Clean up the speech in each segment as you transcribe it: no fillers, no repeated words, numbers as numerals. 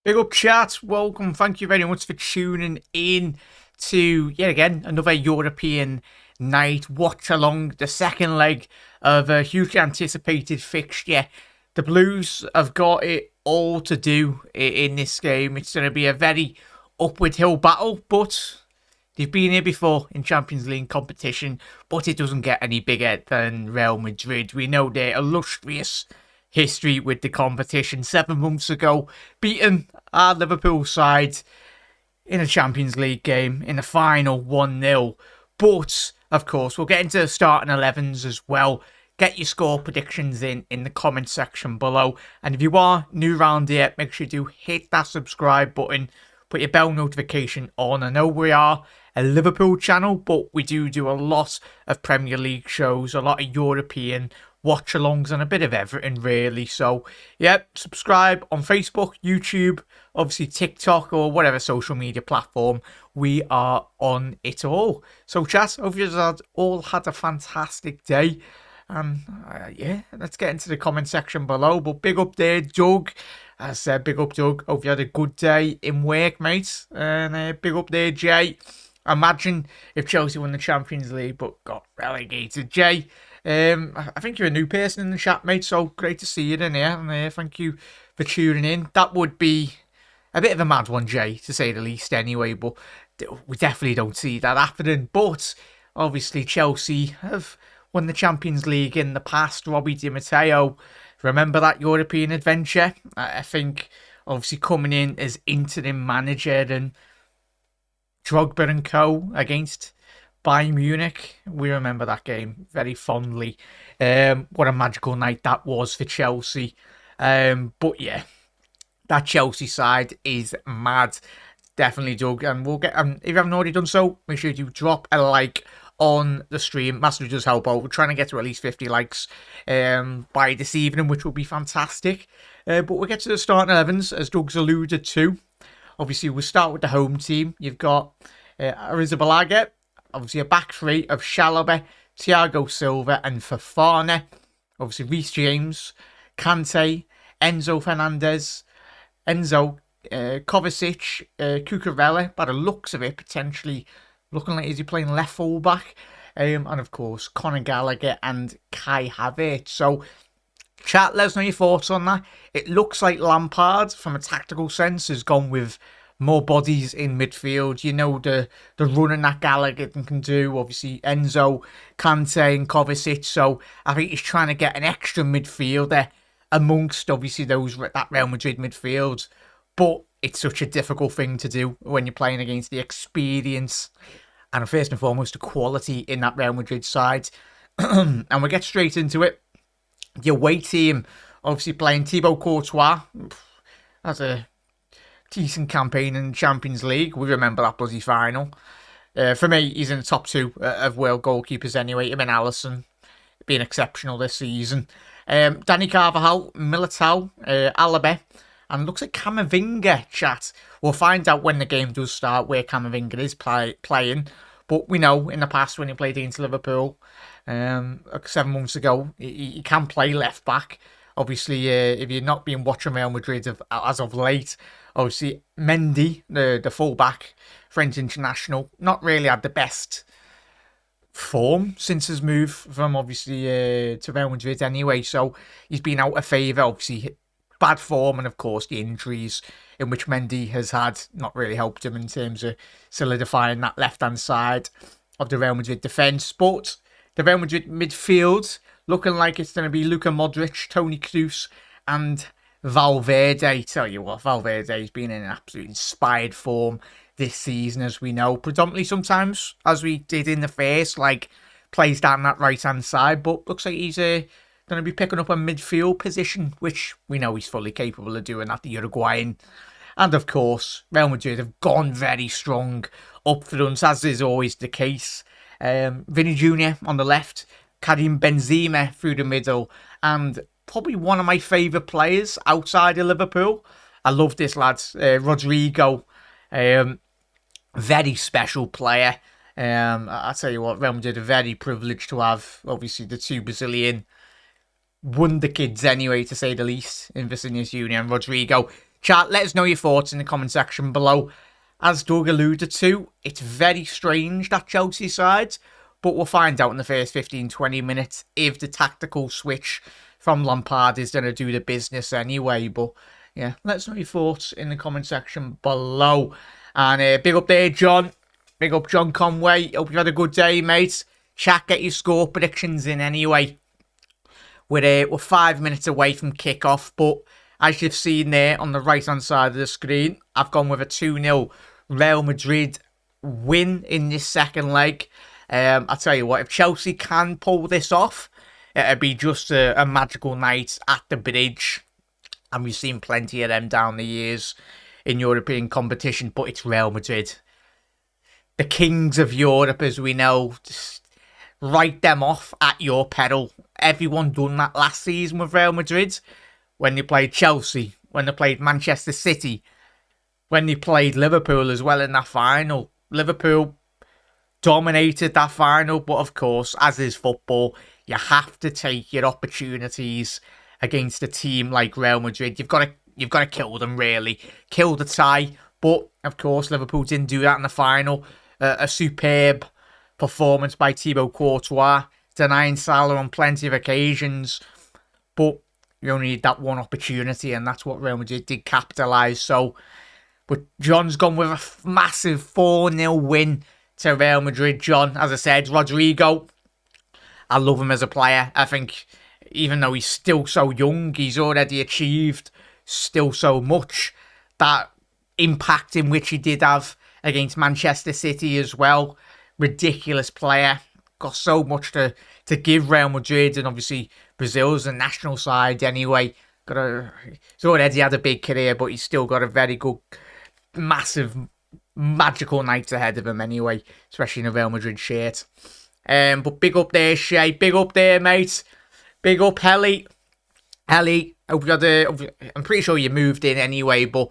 Big up chat, welcome, thank you very much for tuning in to, yet again, another European night watch along, the second leg of a hugely anticipated fixture. The Blues have got it all to do in this game. It's going to be a very upward hill battle, but they've been here before in Champions League competition, but it doesn't get any bigger than Real Madrid. We know they're illustrious history with the competition. 7 months ago, beaten our Liverpool side in a Champions League game in the final 1-0. But, of course, we'll get into the starting 11s as well. Get your score predictions in the comment section below. And if you are new around here, make sure you do hit that subscribe button. Put your bell notification on. I know we are a Liverpool channel, but we do a lot of Premier League shows, a lot of European watch-alongs and a bit of everything really. So yeah, subscribe on Facebook, YouTube, obviously TikTok or whatever social media platform. We are on it all. So chat, hope you all had a fantastic day. And yeah, let's get into the comment section below. But big up there, Doug. As I said, big up, Doug. Hope you had a good day in work, mate. And big up there, Jay. Imagine if Chelsea won the Champions League but got relegated. Jay, I think you're a new person in the chat, mate, so great to see you in here. And thank you for tuning in. That would be a bit of a mad one, Jay, to say the least anyway, but we definitely don't see that happening. But obviously Chelsea have won the Champions League in the past. Robbie Di Matteo, remember that European adventure? I think obviously coming in as interim manager and Drogba and co against Bayern Munich. We remember that game very fondly. What a magical night that was for Chelsea. But yeah, that Chelsea side is mad. Definitely, Doug. And we'll get. If you haven't already done so, make sure you drop a like on the stream. Massively does help out. We're trying to get to at least 50 likes by this evening, which will be fantastic. But we'll get to the starting 11s, as Doug's alluded to. Obviously, we'll start with the home team. You've got Arrizabalaga. Obviously, a back three of Chalobah, Thiago Silva and Fofana. Obviously, Reece James, Kante, Enzo Fernandez, Kovacic, Cucurella. By the looks of it, potentially looking like he's playing left fullback. And, of course, Conor Gallagher and Kai Havertz. So, chat, let us know your thoughts on that. It looks like Lampard, from a tactical sense, has gone with more bodies in midfield. You know, the running that Gallagher can do. Obviously, Enzo, Kante and Kovacic. So I think he's trying to get an extra midfielder amongst, obviously, that Real Madrid midfield. But it's such a difficult thing to do when you're playing against the experience and, first and foremost, the quality in that Real Madrid side. And we'll get straight into it. The away team, obviously playing Thibaut Courtois. That's a decent campaign in the Champions League. We remember that bloody final. For me, he's in the top 2 of world goalkeepers anyway. Him and Alisson being exceptional this season. Dani Carvajal, Militao, Alaba, and looks like Camavinga, chat. We'll find out when the game does start where Camavinga is playing. But we know in the past when he played against Liverpool 7 months ago, he can play left back. Obviously, if you've not been watching Real Madrid as of late, obviously Mendy, the fullback, French international, not really had the best form since his move from obviously to Real Madrid anyway. So he's been out of favour. Obviously, bad form and of course the injuries in which Mendy has had not really helped him in terms of solidifying that left-hand side of the Real Madrid defence. But the Real Madrid midfield looking like it's going to be Luka Modric, Toni Kroos and Valverde. Tell you what, Valverde's been in an absolute inspired form this season, as we know. Predominantly sometimes, as we did in the first, like plays down that right-hand side. But looks like he's going to be picking up a midfield position, which we know he's fully capable of doing at the Uruguayan. And of course, Real Madrid have gone very strong up front, as is always the case. Vinny Jr. on the left, Karim Benzema through the middle, and probably one of my favourite players outside of Liverpool. I love this lad, Rodrigo. Very special player. I tell you what, Real Madrid are very privileged to have, obviously, the 2 Brazilian wonder kids anyway, to say the least, in Vinicius Jr. and Rodrigo. Chat, let us know your thoughts in the comment section below. As Doug alluded to, it's very strange, that Chelsea side, but we'll find out in the first 15-20 minutes if the tactical switch from Lampard is going to do the business anyway. But yeah, let us know your thoughts in the comment section below. And big up there, John. Big up, John Conway. Hope you had a good day, mate. Chat, get your score predictions in anyway. We're 5 minutes away from kickoff, but as you've seen there on the right-hand side of the screen, I've gone with a 2-0 Real Madrid win in this second leg. I'll tell you what, if Chelsea can pull this off, it'll be just a magical night at the bridge. And we've seen plenty of them down the years in European competition, but it's Real Madrid. The kings of Europe, as we know. Just write them off at your peril. Everyone done that last season with Real Madrid. When they played Chelsea, when they played Manchester City, when they played Liverpool as well in that final. Liverpool dominated that final, but of course, as is football, you have to take your opportunities against a team like Real Madrid. You've got to kill them, really. Kill the tie. But, of course, Liverpool didn't do that in the final. A superb performance by Thibaut Courtois, denying Salah on plenty of occasions. But you only need that one opportunity, and that's what Real Madrid did capitalise. So, but John's gone with a massive 4-0 win to Real Madrid. John, as I said, Rodrigo, I love him as a player. I think even though he's still so young, he's already achieved still so much. That impact in which he did have against Manchester City as well. Ridiculous player. Got so much to give Real Madrid, and obviously Brazil's a national side anyway. He's already had a big career, but he's still got a very good, massive, magical night ahead of him anyway, especially in a Real Madrid shirt. But big up there, Shay. Big up there, mate. Big up, Helly. Helly, hope you had I'm pretty sure you moved in anyway, but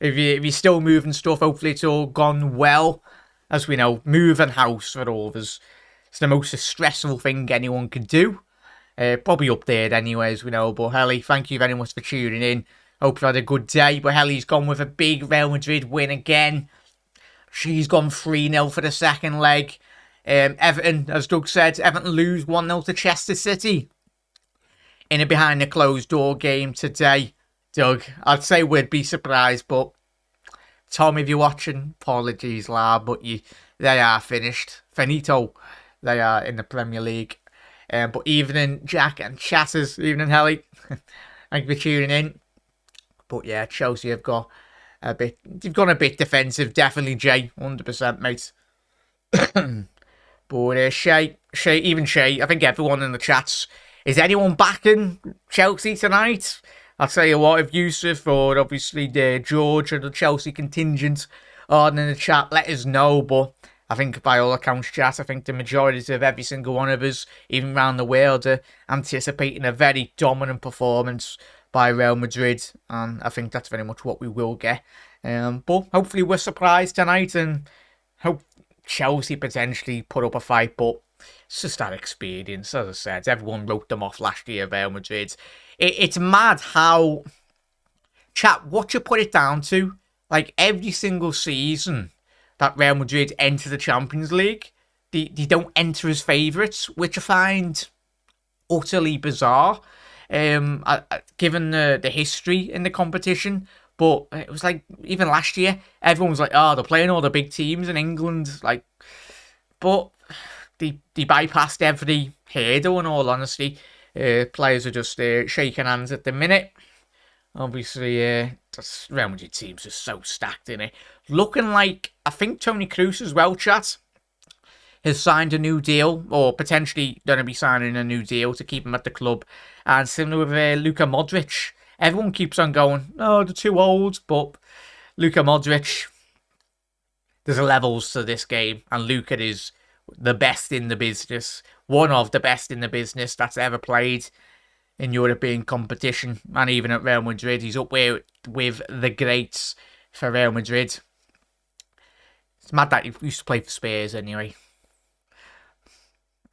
if you're still moving stuff, hopefully it's all gone well. As we know, moving house for all of us, it's the most stressful thing anyone can do. Probably up there anyway, as we know. But Helly, thank you very much for tuning in. Hope you had a good day. But Helly's gone with a big Real Madrid win again. She's gone 3-0 for the second leg. Everton, as Doug said, Everton lose 1-0 to Chester City in a behind the closed door game today. Doug, I'd say we'd be surprised, but Tom, if you're watching, apologies, lad, but they are finished. Finito. They are in the Premier League. But evening, Jack and Chatters. Evening, Helly. Thank you for tuning in. But yeah, Chelsea have got a bit. They've gone a bit defensive, definitely, Jay. 100%, mate. But Shay, even Shay, I think everyone in the chats. Is anyone backing Chelsea tonight? I'll tell you what, if Yusuf or obviously George or the Chelsea contingent are in the chat, let us know. But I think by all accounts, chat, I think the majority of every single one of us, even around the world, are anticipating a very dominant performance by Real Madrid. And I think that's very much what we will get. But hopefully we're surprised tonight and hope Chelsea potentially put up a fight. But it's just that experience, as I said. Everyone wrote them off last year, Real Madrid. It's mad how, chat, what you put it down to, like every single season that Real Madrid enter the Champions League, they don't enter as favourites, which I find utterly bizarre, given the history in the competition. But it was like, even last year, everyone was like, oh, they're playing all the big teams in England. Like, but they bypassed every hurdle, in all honesty. Players are just shaking hands at the minute. Obviously, the Real Madrid teams are so stacked in it. Looking like, I think Toni Kroos as well, chat, has signed a new deal, or potentially going to be signing a new deal to keep him at the club. And similar with Luka Modric. Everyone keeps on going, oh, they're too old, but Luka Modric, there's levels to this game, and Luka is the best in the business, one of the best in the business that's ever played in European competition, and even at Real Madrid, he's up there with the greats for Real Madrid. It's mad that he used to play for Spurs anyway.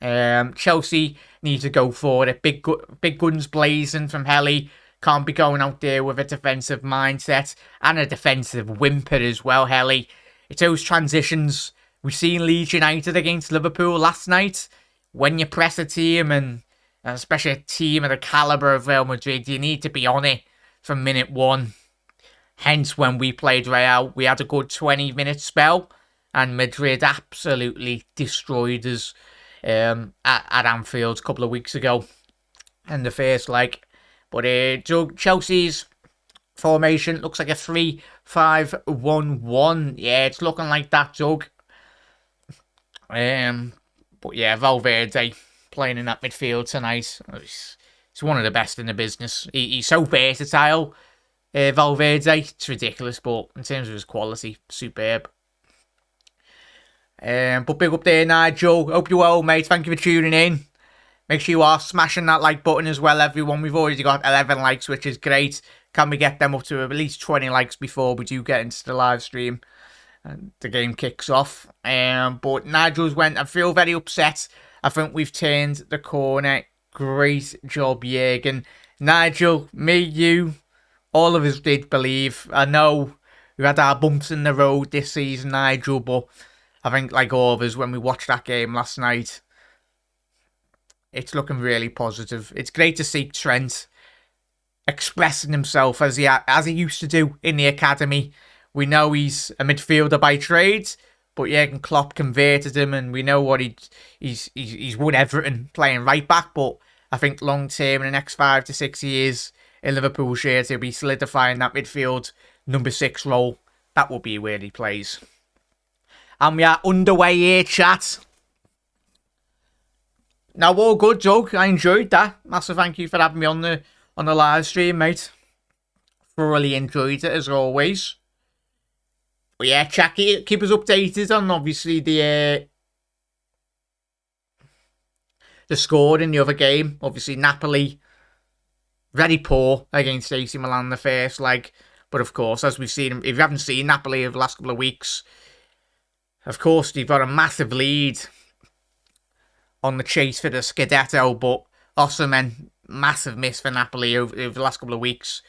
Chelsea need to go for it. Big guns blazing from Helly. Can't be going out there with a defensive mindset and a defensive whimper as well, Helly. It's those transitions we've seen Leeds United against Liverpool last night. When you press a team, and especially a team of the calibre of Real Madrid, you need to be on it from minute one. Hence, when we played Real, we had a good 20-minute spell, and Madrid absolutely destroyed us at Anfield a couple of weeks ago in the first leg. But Chelsea's formation looks like a 3-5-1-1. Yeah, it's looking like that, Doug. But yeah, Valverde playing in that midfield tonight. He's one of the best in the business. He's so versatile, Valverde. It's ridiculous, but in terms of his quality, superb. But big up there, Nigel. Hope you're well, mate. Thank you for tuning in. Make sure you are smashing that like button as well, everyone. We've already got 11 likes, which is great. Can we get them up to at least 20 likes before we do get into the live stream and the game kicks off? But Nigel's went, I feel very upset. I think we've turned the corner. Great job, Jürgen. Nigel, me, you, all of us did believe. I know we had our bumps in the road this season, Nigel, but I think like all of us, when we watched that game last night, it's looking really positive. It's great to see Trent expressing himself as he used to do in the academy. We know he's a midfielder by trade, but Jurgen Klopp converted him, and we know what he's won everything playing right back. But I think long term, in the next 5 to 6 years in Liverpool shirts, he'll be solidifying that midfield number 6 role. That will be where he plays. And we are underway here, chat. Now, all good, Doug. I enjoyed that. Massive thank you for having me on the live stream, mate. Thoroughly enjoyed it, as always. But yeah, chat, keep us updated on, obviously, the score in the other game. Obviously, Napoli, very poor against AC Milan in the first leg. But, of course, as we've seen, if you haven't seen Napoli over the last couple of weeks, of course, they've got a massive lead on the chase for the Scudetto, but Osimhen, massive miss for Napoli over the last couple of weeks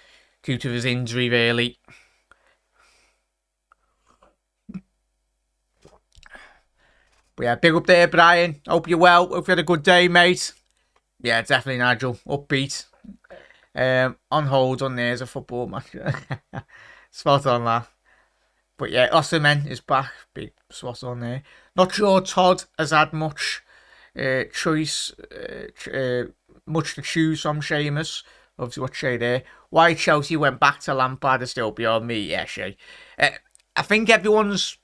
due to his injury, really. But yeah, big up there, Brian. Hope you're well. Hope you had a good day, mate. Yeah, definitely, Nigel. Upbeat. On hold on there's a football match. Spot on that. But yeah, Osimhen is back. Big spot on there. Not sure Todd has had much choice, much to choose from. Seamus, obviously, what's Shay there? Why Chelsea went back to Lampard is still beyond me. Yeah, Shay. I think everyone's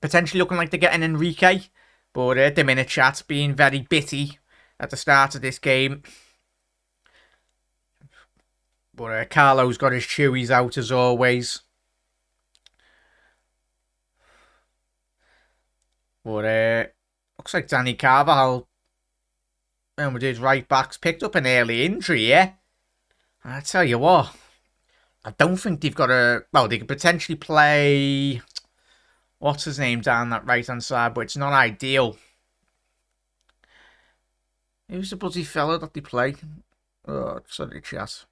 potentially looking like they're getting Enrique, but the minute chat being very bitty at the start of this game. But Carlo's got his chewies out as always. But looks like Danny Carvajal, Real Madrid's right backs, picked up an early injury, yeah? I tell you what, I don't think they've got a... Well, they could potentially play... What's his name down that right-hand side, but it's not ideal. Who's the bloody fella that they play? Oh, sorry, chat.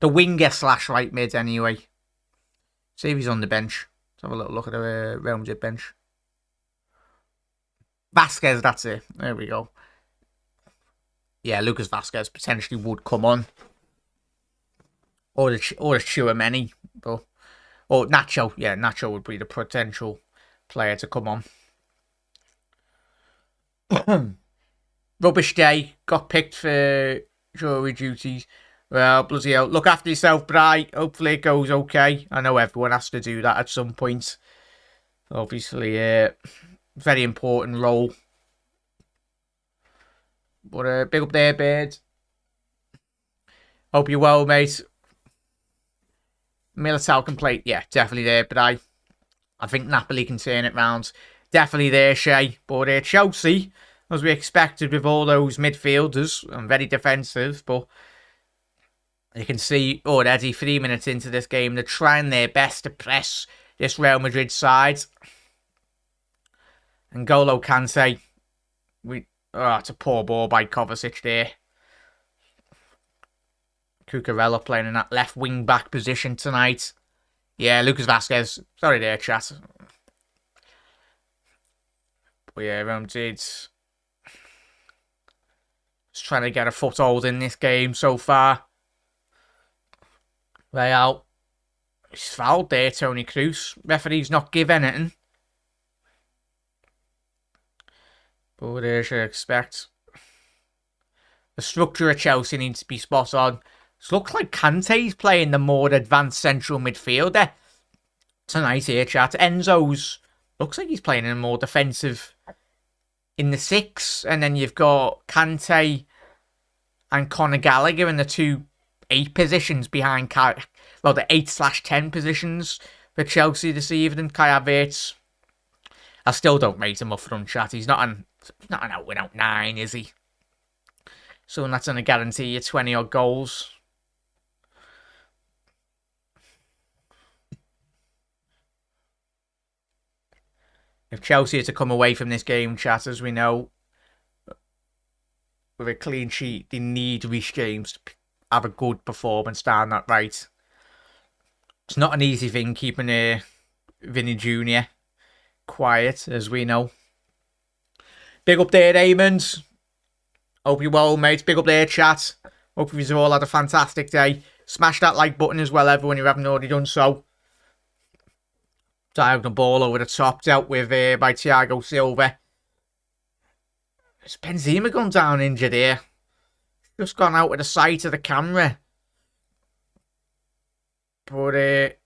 The winger / right mid, anyway. See if he's on the bench. Let's have a little look at the Real Madrid bench. Vasquez, that's it. There we go. Yeah, Lucas Vasquez potentially would come on. Or the Tchouaméni. But, or Nacho. Yeah, Nacho would be the potential player to come on. Rubbish day. Got picked for jury duties. Well, bloody hell. Look after yourself, Bri. Hopefully it goes okay. I know everyone has to do that at some point. Obviously, very important role. But big up there, Bird. Hope you're well, mate. Militao can play. Yeah, definitely there, but I think Napoli can turn it round. Definitely there, Shay. But Chelsea, as we expected with all those midfielders, and very defensive, but you can see already 3 minutes into this game, they're trying their best to press this Real Madrid side. And N'Golo Kante, it's a poor ball by Kovacic there. Cucurella playing in that left wing back position tonight. Yeah, Lucas Vasquez. Sorry there, chat. But yeah, Real Madrid's just trying to get a foothold in this game so far. Real. He's fouled there, Toni Kroos. Referee's not give anything. But as you expect, the structure of Chelsea needs to be spot on. It looks like Kante's playing the more advanced central midfielder tonight here, chat. Enzo's looks like he's playing in a more defensive in the 6. And then you've got Kante and Conor Gallagher in the 2-8 positions behind the 8/10 positions for Chelsea this evening. Kai Havertz, I still don't rate him up front, chat. He's not an out-and-out 9, is he? So that's going to guarantee you 20-odd goals. If Chelsea are to come away from this game, chat, as we know, with a clean sheet, they need Reece James to have a good performance down that right. It's not an easy thing keeping Vinny Jr. quiet, as we know. Big up there, Raymond. Hope you're well, mate. Big up there, chat. Hope you've all had a fantastic day. Smash that like button as well, everyone, if you haven't already done so. Diagonal ball over the top, dealt with by Thiago Silva. It's Benzema gone down injured here. Just gone out of the sight of the camera. But the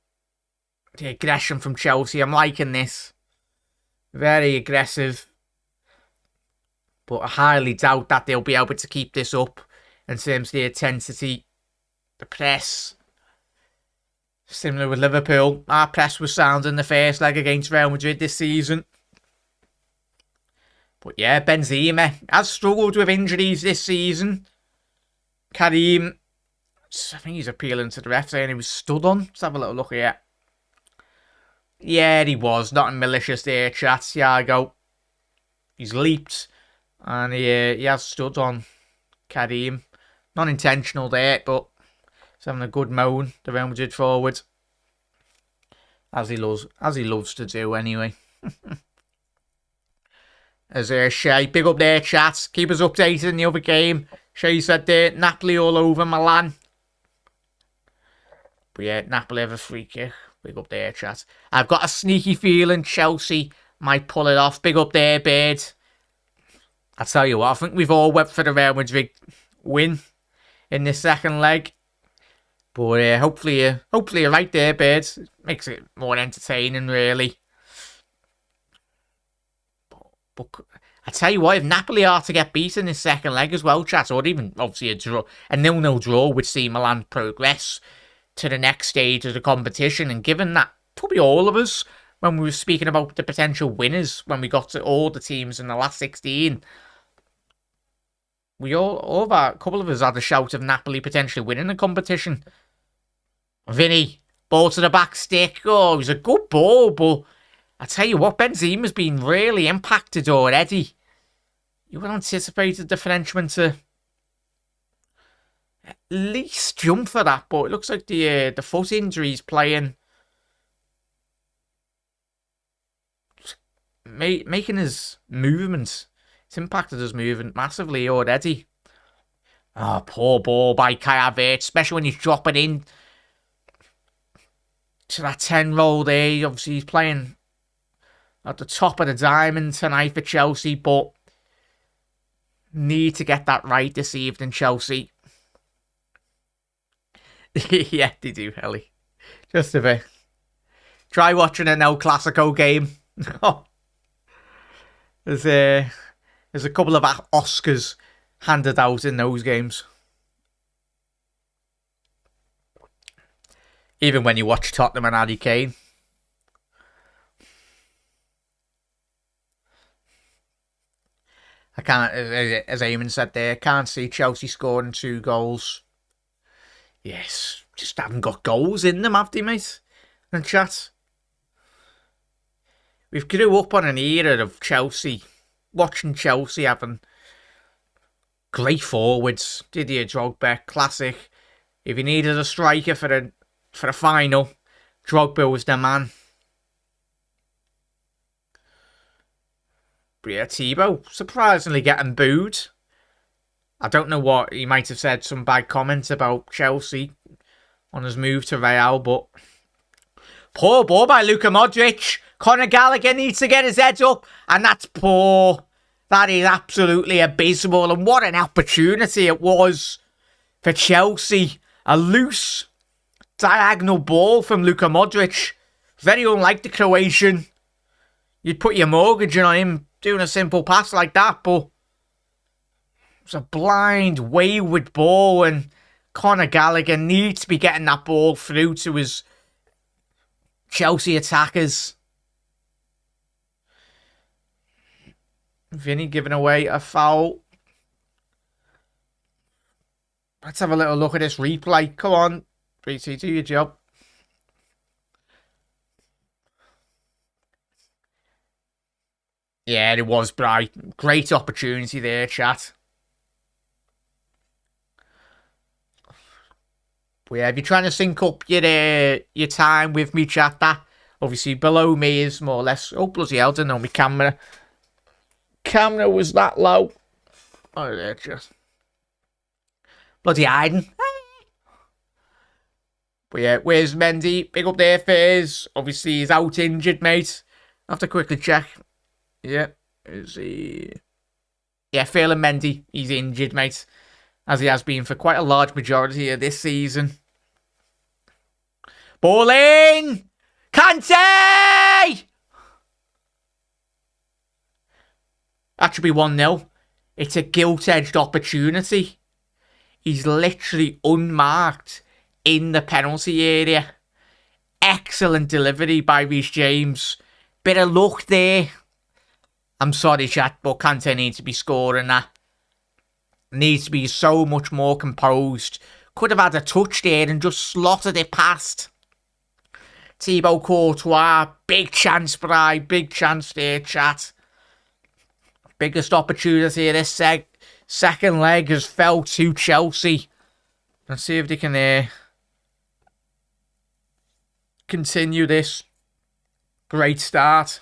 aggression from Chelsea, I'm liking this. Very aggressive. But I highly doubt that they'll be able to keep this up in terms of the intensity, the press. Similar with Liverpool. Our press was sound in the first leg against Real Madrid this season. But yeah, Benzema has struggled with injuries this season. Karim, I think he's appealing to the ref saying he was stood on. Let's have a little look here. Yeah, he was. Not malicious there, chat. Thiago. He's leaped. And he has stood on Karim. Not intentional there, but he's having a good moan, the Real Madrid forward. As he loves to do anyway. As Shay, big up there, chat. Keep us updated in the other game. Shay said there, Napoli all over Milan. But yeah, Napoli have a free kick. Big up there, chat. I've got a sneaky feeling Chelsea might pull it off. Big up there, Bird. I tell you what, I think we've all wept for the Real Madrid win in this second leg. But hopefully you're right there, Bird. Makes it more entertaining, really. But I tell you what, if Napoli are to get beaten in this second leg as well, chat, or even obviously a 0-0 draw would see Milan progress to the next stage of the competition. And given that probably all of us, when we were speaking about the potential winners, when we got to all the teams in the last 16, we a couple of us had a shout of Napoli potentially winning the competition. Vinny, ball to the back stick. Oh, it was a good ball, but I tell you what, Benzema's been really impacted already. You would have anticipated the Frenchman to at least jump for that, but it looks like the foot injury's playing, making his movement. It's impacted his movement massively already. Oh, poor ball by Kai Havertz, especially when he's dropping in to that 10 roll there. Obviously, he's playing at the top of the diamond tonight for Chelsea, but need to get that right this evening, Chelsea. Yeah, they do, Ellie. Just a bit. Try watching an El Clasico game. There's a couple of Oscars handed out in those games. Even when you watch Tottenham and Harry Kane. I can't, as Eamon said there, can't see Chelsea scoring 2 goals. Yes, just haven't got goals in them, have they, mate? And chat. We've grew up on an era of Chelsea, watching Chelsea having great forwards. Didier Drogba, classic. If you needed a striker for the final, Drogba was the man. But yeah, Thibaut surprisingly getting booed. I don't know what, he might have said some bad comments about Chelsea on his move to Real, but poor ball by Luka Modric. Conor Gallagher needs to get his head up, and that's poor. That is absolutely abysmal, and what an opportunity it was for Chelsea. A loose diagonal ball from Luka Modric. Very unlike the Croatian. You'd put your mortgage in on him doing a simple pass like that, but it's a blind, wayward ball, and Conor Gallagher needs to be getting that ball through to his Chelsea attackers. Vinny giving away a foul. Let's have a little look at this replay. Come on, 3T, do your job. Yeah, it was bright. Great opportunity there, chat. But yeah, if you're trying to sync up your time with me, chat, that obviously below me is more or less... Oh, bloody hell, I don't know, my camera. Camera was that low. Oh, there, just... Bloody hiding. But yeah, where's Mendy? Big up there, Fairs. Obviously, he's out injured, mate. I have to quickly check. Yeah, is he... Yeah, Ferland Mendy, he's injured, mate. As he has been for quite a large majority of this season. Ball in! Kante! That should be 1-0. It's a gilt-edged opportunity. He's literally unmarked in the penalty area. Excellent delivery by Reece James. Bit of luck there. I'm sorry, chat, but Kante needs to be scoring that. Needs to be so much more composed. Could have had a touch there and just slotted it past. Thibaut Courtois. Big chance, Bri. Big chance there, chat. Biggest opportunity of this second leg has fell to Chelsea. Let's see if they can continue this great start.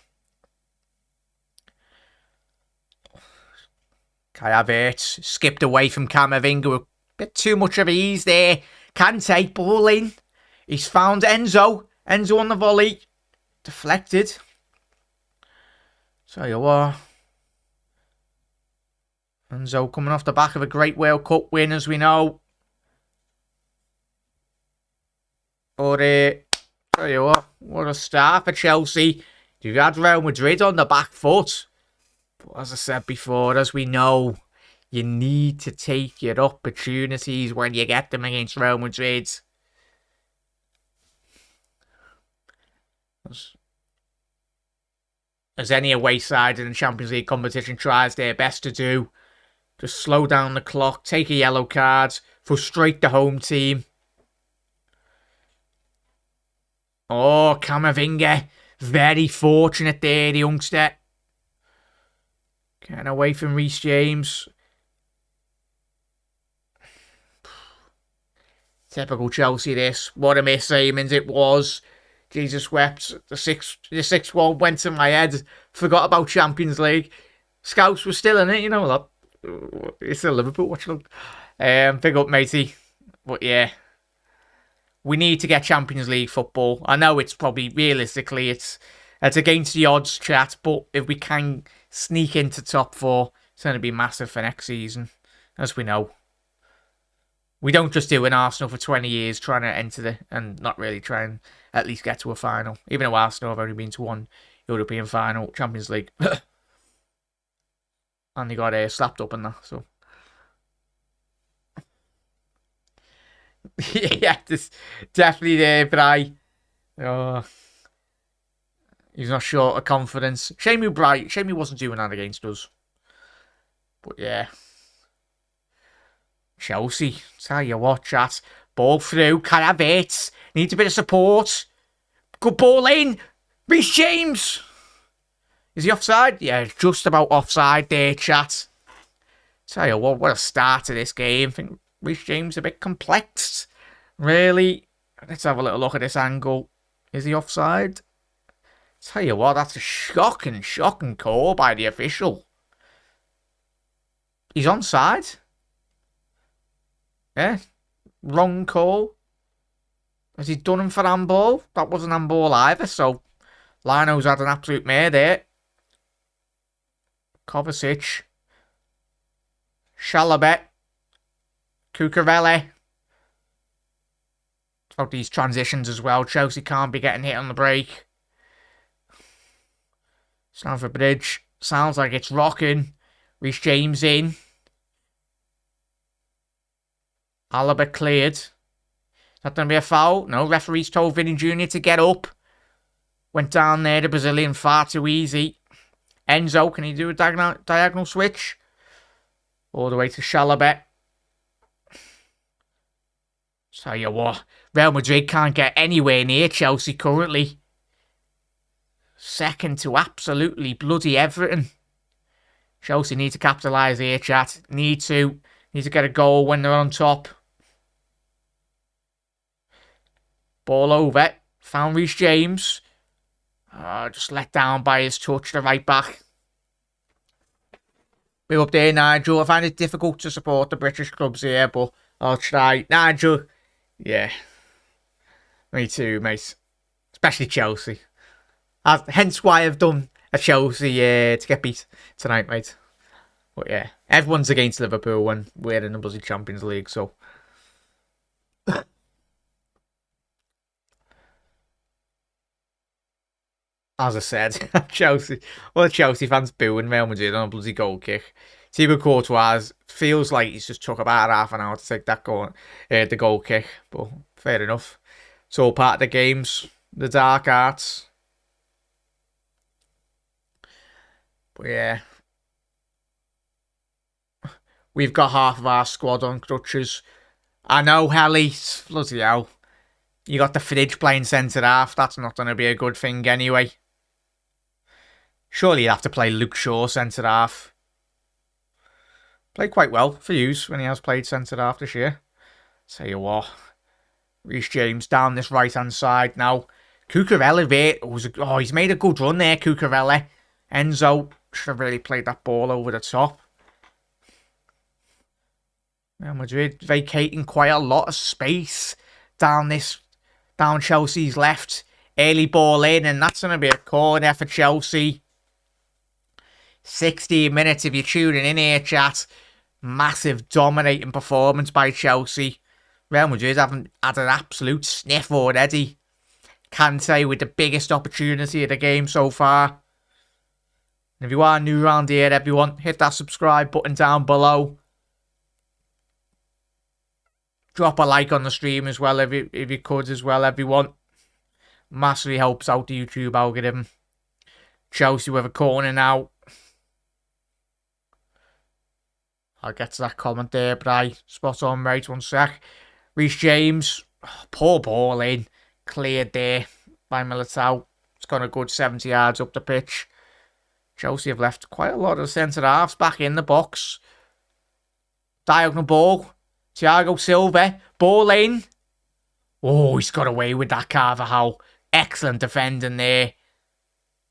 Kai Havertz skipped away from Camavinga. A bit too much of ease there. Kante, ball in. He's found Enzo. Enzo on the volley. Deflected. Tell you what. Enzo coming off the back of a great World Cup win, as we know. But, tell you what a start for Chelsea. You've had Real Madrid on the back foot. But as I said before, as we know, you need to take your opportunities when you get them against Real Madrid. As any away side in the Champions League competition tries their best to do. Just slow down the clock, take a yellow card, frustrate the home team. Oh, Camavinga. Very fortunate there, the youngster. Getting away from Reece James. Typical Chelsea, this. What a miss, Siemens, it was. Jesus wept. The 6-1 went to my head. Forgot about Champions League. Scouts were still in it, you know that. It's still Liverpool, watching. Big up, matey. But yeah. We need to get Champions League football. I know it's probably, realistically, it's against the odds, chat. But if we can sneak into top 4, it's going to be massive for next season. As we know. We don't just do an Arsenal for 20 years trying to enter and not really try and at least get to a final. Even though Arsenal have only been to one European final, Champions League. And they got slapped up in that, so. Yeah, this definitely there, Bri. Oh, he's not short of confidence. Shame he wasn't doing that against us. But yeah. Chelsea, tell you what, chat. Ball through, Kai Havertz. Needs a bit of support. Good ball in. Reece James. Is he offside? Yeah, just about offside there, chat. Tell you what a start to this game. I think Reece James a bit complex. Really? Let's have a little look at this angle. Is he offside? Tell you what, that's a shocking call by the official. He's onside. Yeah, wrong call. Has he done him for handball? That wasn't handball either, so Lino's had an absolute mare there. Kovacic. Chalobah. Cucurella. About these transitions as well. Chelsea can't be getting hit on the break. Stamford Bridge. Sounds like it's rocking. Reece James in. Alaba cleared. Not going to be a foul. No, referees told Vinny Jr. to get up. Went down there, the Brazilian, far too easy. Enzo, can he do a diagonal switch? All the way to Chalobah. Tell you what, Real Madrid can't get anywhere near Chelsea currently. Second to absolutely bloody everything. Chelsea need to capitalise here, chat. Need to get a goal when they're on top. Ball over. Found Reece James. Just let down by his touch, the right back. We're up there, Nigel. I find it difficult to support the British clubs here, but I'll try. Nigel. Yeah. Me too, mate. Especially Chelsea. Hence why I've done a Chelsea to get beat tonight, mate. But yeah, everyone's against Liverpool when we're in the bloody Champions League, so... As I said, Chelsea, well, the Chelsea fans booing Real Madrid on a bloody goal kick. Thibaut Courtois feels like he's just took about half an hour to take that goal, the goal kick. But fair enough. It's all part of the games, the dark arts. But yeah, we've got half of our squad on crutches. I know, Helly, bloody hell. You got the fridge playing centre half. That's not going to be a good thing anyway. Surely you'd have to play Luke Shaw centre half. Played quite well for yous when he has played centre half this year. Tell you what. Reece James down this right hand side now. Cucurella there. He's made a good run there, Cucurella. Enzo should have really played that ball over the top. Real Madrid vacating quite a lot of space down Chelsea's left. Early ball in, and that's going to be a corner for Chelsea. 16 minutes if you're tuning in here, chat. Massive dominating performance by Chelsea. Real Madrid haven't had an absolute sniff already. Kante with the biggest opportunity of the game so far. And if you are new around here, everyone, hit that subscribe button down below. Drop a like on the stream as well if you could as well, everyone. Massively helps out the YouTube algorithm. Chelsea with a corner now. I'll get to that comment there, but I spot on right, 1 sec. Reece James, poor ball in. Cleared there by Militao. It's gone a good 70 yards up the pitch. Chelsea have left quite a lot of centre halves back in the box. Diagonal ball. Thiago Silva. Ball in. Oh, he's got away with that, Carvajal. Excellent defending there.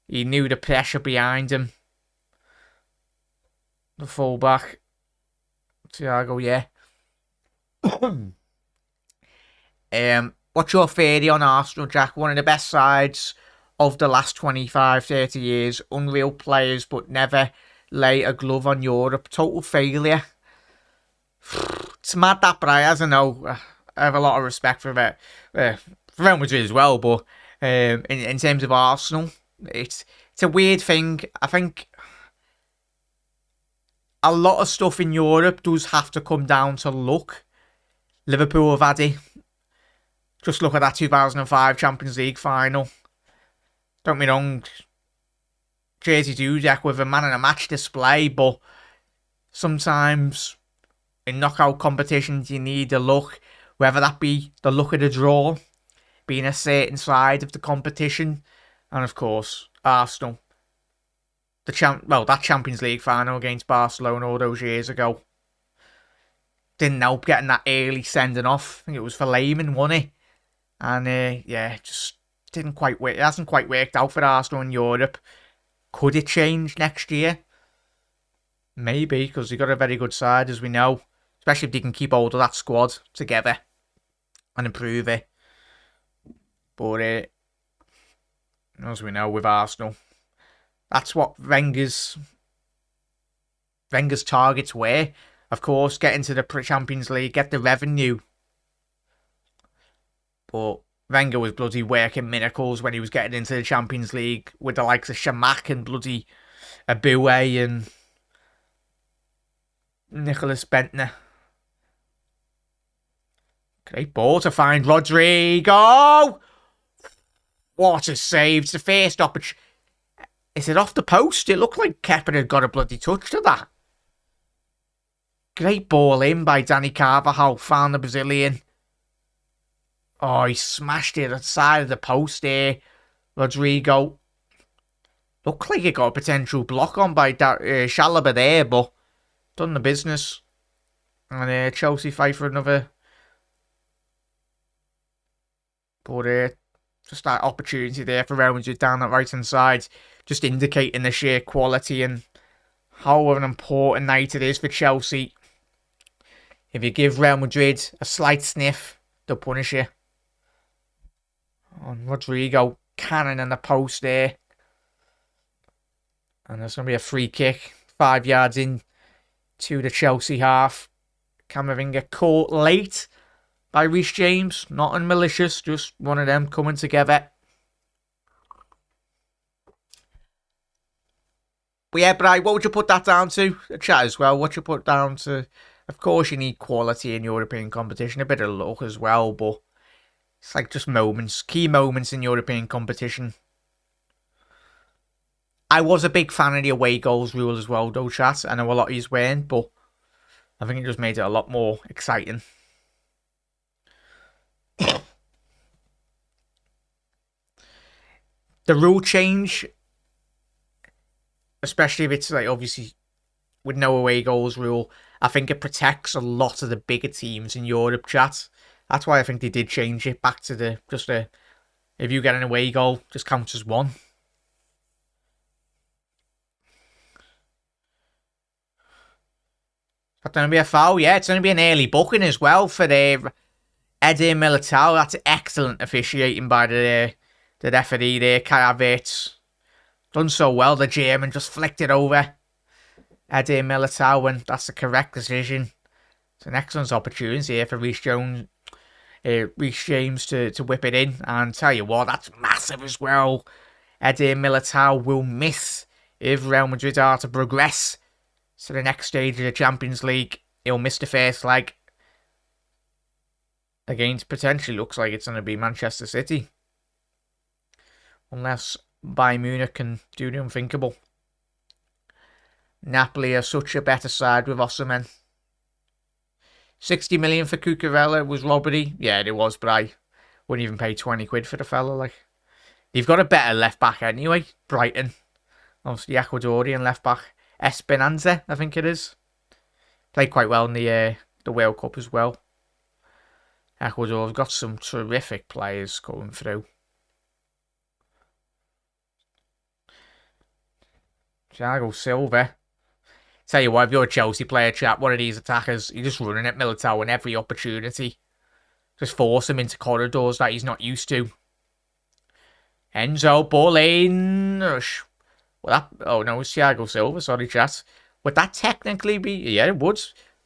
He knew the pressure behind him. The fullback. Thiago, yeah. What's your theory on Arsenal, Jack? One of the best sides of the last 25, 30 years. Unreal players, but never lay a glove on Europe. Total failure. It's mad that Briars, I know. I have a lot of respect for it. For Real Madrid as well, but in terms of Arsenal, it's a weird thing. I think a lot of stuff in Europe does have to come down to luck. Liverpool have had it. Just look at that 2005 Champions League final. Don't be wrong, Jersey Dudek with a man in a match display, but sometimes in knockout competitions you need the luck, whether that be the luck of the draw, being a certain side of the competition, and of course Arsenal. That Champions League final against Barcelona all those years ago. didn't help getting that early sending off. I think it was for Lehman, wasn't it? And yeah, just didn't quite work. It hasn't quite worked out for Arsenal in Europe. Could it change next year? Maybe, because they've got a very good side, as we know. Especially if they can keep hold of that squad together and improve it. But as we know with Arsenal, that's what Wenger's targets were. Of course, get into the Champions League, get the revenue. But Wenger was bloody working miracles when he was getting into the Champions League with the likes of Shamak and bloody Aboué and Nicholas Bentner. Great ball to find Rodrigo. What a save. It's the first opportunity. Is it off the post? It looked like Kepa had got a bloody touch to that. Great ball in by Danny Carvajal. Found the Brazilian. Oh, he smashed it at the side of the post there. Rodrigo. Looked like he got a potential block on by Chalobah there, but done the business. And Chelsea fight for another. But just that opportunity there for Real Madrid down that right-hand side. Just indicating the sheer quality and how an important night it is for Chelsea. If you give Real Madrid a slight sniff, they'll punish you. And Rodrigo cannon in the post there. And there's going to be a free kick 5 yards in to the Chelsea half. Camavinga caught late by Reece James. Nothing malicious, just one of them coming together. But yeah, Brian, what would you put that down to? The chat as well. What you put down to? Of course, you need quality in European competition, a bit of luck as well, but it's like just moments, key moments in European competition. I was a big fan of the away goals rule as well, though, chat. I know a lot of you weren't, but I think it just made it a lot more exciting. The rule change, especially if it's like obviously with no away goals rule, I think it protects a lot of the bigger teams in Europe, chat. That's why I think they did change it back to the if you get an away goal, just counts as one. That's going to be a foul, yeah. It's going to be an early booking as well for Eder Militao. That's excellent officiating by the referee there, Kai Havertz. Done so well, the German just flicked it over Eder Militao, and that's the correct decision. It's an excellent opportunity here for Reece James to whip it in. And tell you what, that's massive as well. Eder Militao will miss if Real Madrid are to progress to the next stage of the Champions League. He'll miss the first leg against potentially looks like it's going to be Manchester City. Unless Bayern Munich can do the unthinkable. Napoli are such a better side with Osimhen. 60 million for Cucurella was robbery. Yeah, it was, but I wouldn't even pay 20 quid for the fella. Like, you've got a better left back anyway. Brighton, obviously the Ecuadorian left back Esperanza, I think it is. Played quite well in the World Cup as well. Ecuador's got some terrific players coming through. Thiago Silva. Tell you what, if you're a Chelsea player, chat, one of these attackers, you're just running at Militao on every opportunity. Just force him into corridors that he's not used to. Enzo, ball in. Oh no, it's Thiago Silva, sorry, chat. Would that technically be... Yeah, it would.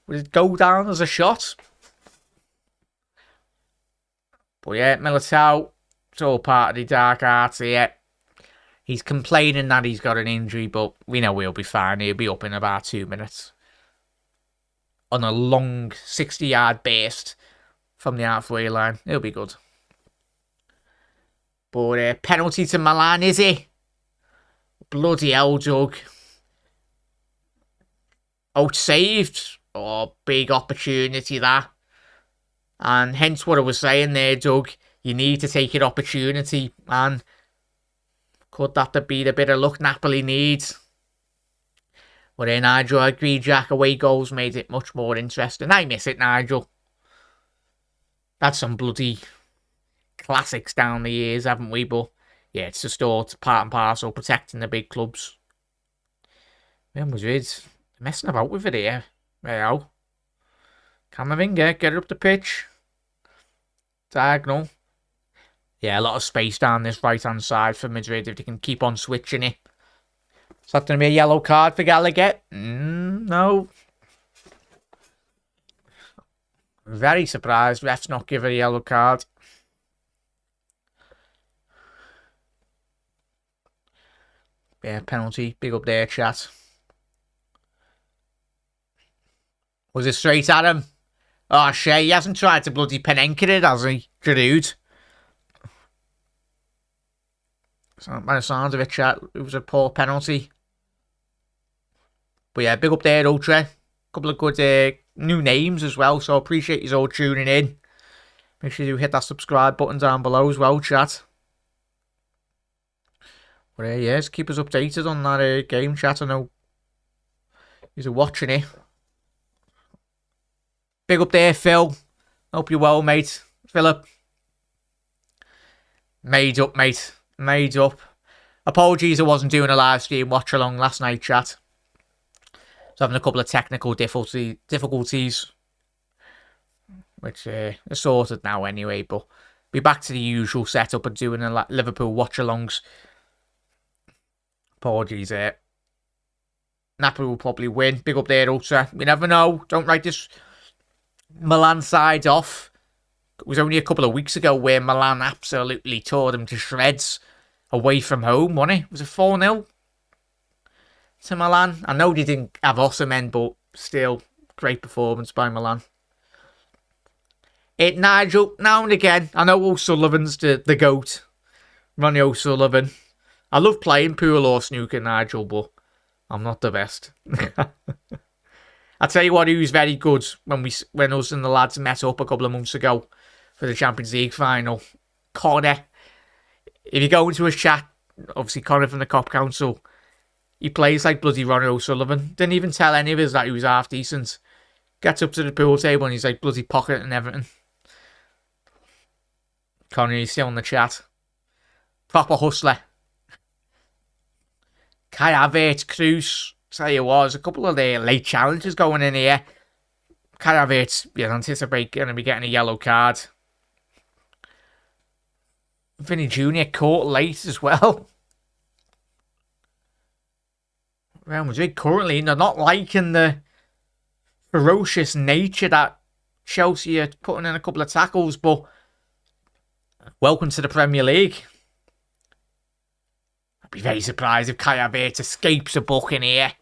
Would it go down as a shot? But yeah, Militao, it's all part of the dark arts here. He's complaining that he's got an injury, but we know he'll be fine. He'll be up in about 2 minutes. On a long 60-yard burst from the halfway line. He'll be good. But penalty to Milan, is he? Bloody hell, Doug. Outsaved. Oh, big opportunity that. And hence what I was saying there, Doug. You need to take your opportunity. And could that be the bit of luck Napoli needs? But Nigel, I agree, Jack. Away goals made it much more interesting. I miss it, Nigel. That's some bloody classics down the years, haven't we? But yeah, it's just all part and parcel, protecting the big clubs. Real Madrid messing about with it here. Real. Camavinga, get it up the pitch. Diagonal. Yeah, a lot of space down this right-hand side for Madrid if they can keep on switching it. Is that going to be a yellow card for Gallagher? No. Very surprised ref's not give a yellow card. Yeah, penalty. Big up there, chat. Was it straight at him? Oh, shit. He hasn't tried to bloody Penenka it, has he? Giroud. So, by the sound of it, chat, it was a poor penalty. But yeah, big up there, Ultra. Couple of good new names as well, so appreciate you all tuning in. Make sure you hit that subscribe button down below as well, chat. But yeah, just keep us updated on that game, chat. I know you're watching it. Big up there, Phil. Hope you're well, mate. Philip. Made up, mate. Made up. Apologies I wasn't doing a live stream watch along last night, chat. So having a couple of technical difficulties. Which are sorted now anyway, but be back to the usual setup and doing a Liverpool watch-alongs. Apologies there. Napoli will probably win. Big up there, Ultra. You never know. Don't write this Milan side off. It was only a couple of weeks ago where Milan absolutely tore them to shreds away from home, wasn't it? Was it 4-0 to Milan? I know they didn't have Osimhen, but still, great performance by Milan. Nigel, now and again, I know O'Sullivan's the GOAT. Ronnie O'Sullivan. I love playing pool or snooker, Nigel, but I'm not the best. I'll tell you what, he was very good when us and the lads met up a couple of months ago for the Champions League final. Connor. If you go into his chat, obviously Connor from the Cop Council, he plays like bloody Ronnie O'Sullivan. Didn't even tell any of us that he was half decent. Gets up to the pool table and he's like bloody pocket and everything. Connor, he's still in the chat. Proper hustler. Kai Havertz, Cruz. Tell you what, there's a couple of the late challenges going in here. Kai Havertz, you anticipate going to be getting a yellow card. Vinny Jr. caught late as well. Real Madrid currently, they're not liking the ferocious nature that Chelsea are putting in a couple of tackles, but welcome to the Premier League. I'd be very surprised if Kai Havertz escapes a book in here.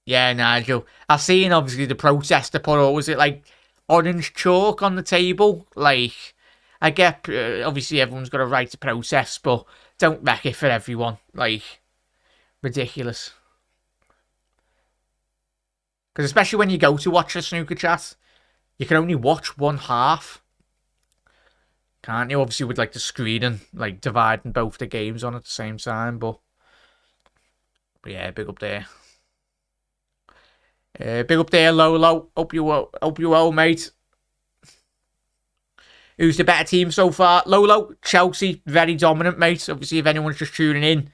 Yeah, Nigel. I've seen, obviously, the protester put, or was it like orange chalk on the table? Like, I get, obviously, everyone's got a right to protest, but don't wreck it for everyone. Like, ridiculous. Because especially when you go to watch a snooker chat, you can only watch one half. Can't you? Obviously, with like the screening, like dividing both the games on at the same time. But yeah, big up there. Big up there, Lolo. Hope you well, mate. Who's the better team so far? Lolo, Chelsea, very dominant, mate. Obviously, if anyone's just tuning in,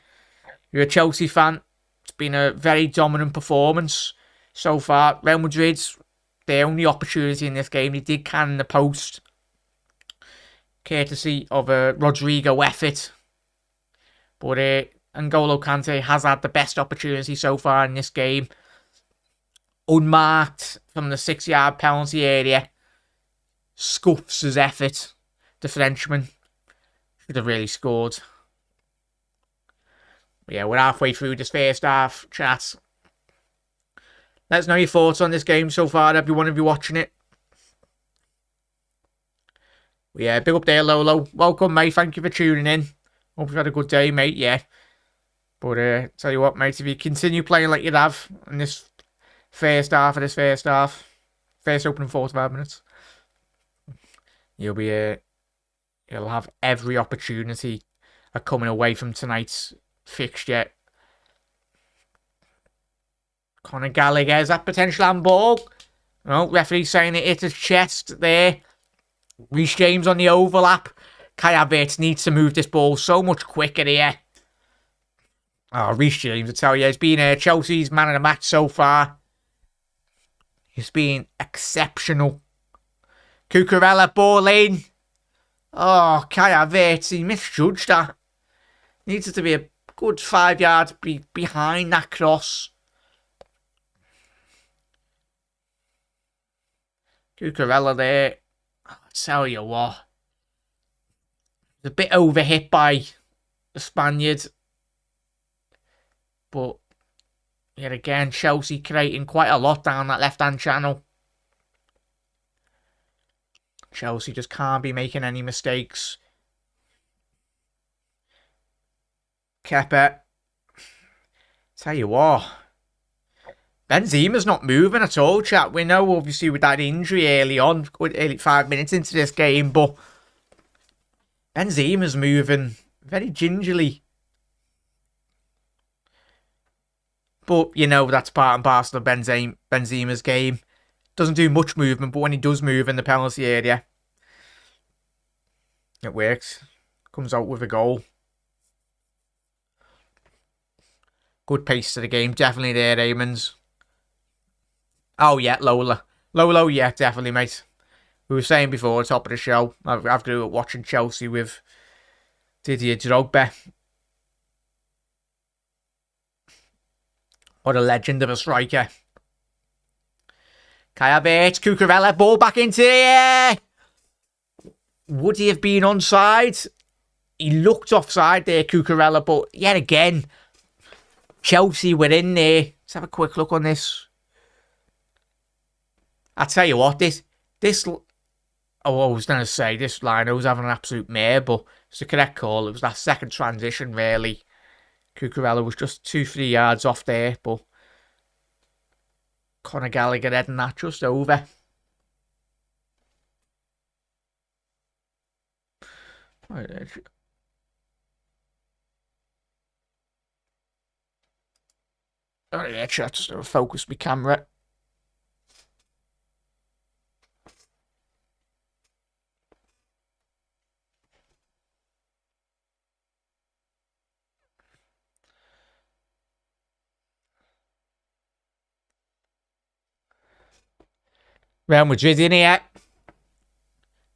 you're a Chelsea fan. It's been a very dominant performance so far. Real Madrid's their only opportunity in this game. They did can the post, courtesy of a Rodrigo effort. But N'Golo Kante has had the best opportunity so far in this game. Unmarked from the 6-yard penalty area. Scuffs his effort. The Frenchman should have really scored. But yeah, we're halfway through this first half, chat. Let us know your thoughts on this game so far, every one of you watching it. But yeah, big up there, Lolo. Welcome, mate. Thank you for tuning in. Hope you've had a good day, mate. Yeah. But tell you what, mate, if you continue playing like you have in this first opening 45 minutes, you'll have every opportunity of coming away from tonight's fixture Conor Gallagher's that potential handball. No, referee saying it hit his chest there. Reece James on the overlap. Kai Havertz needs to move this ball so much quicker here. Oh, Reece James, I tell you, he's been Chelsea's man of the match so far. He's been exceptional. Cucurella, ball in. Oh, Kai Havertz, he misjudged that. Needs to be a good 5 yards behind that cross. Cucurella there. I tell you what. A bit overhit by the Spaniard. But yet again, Chelsea creating quite a lot down that left-hand channel. Chelsea just can't be making any mistakes. Kepa. Tell you what. Benzema's not moving at all, chat. We know, obviously, with that injury early on, early 5 minutes into this game, but Benzema's moving very gingerly. But, you know, that's part and parcel of Benzema's game. Doesn't do much movement, but when he does move in the penalty area, it works. Comes out with a goal. Good pace to the game. Definitely there, Eamons. Oh, yeah, Lola. Lolo, yeah, definitely, mate. We were saying before, top of the show, I've grew up watching Chelsea with Didier Drogba. What a legend of a striker. Kai Havertz, Cucurella, ball back into the air. Would he have been onside? He looked offside there, Cucurella, but yet again, Chelsea were in there. Let's have a quick look on this. I tell you what, this. Oh, I was going to say this line. I was having an absolute mare, but it's the correct call. It was that second transition, really. Cucurella was just 2-3 yards off there, but Conor Gallagher heading that just over. Right there. Oh yeah, just focus my camera. Real Madrid in here.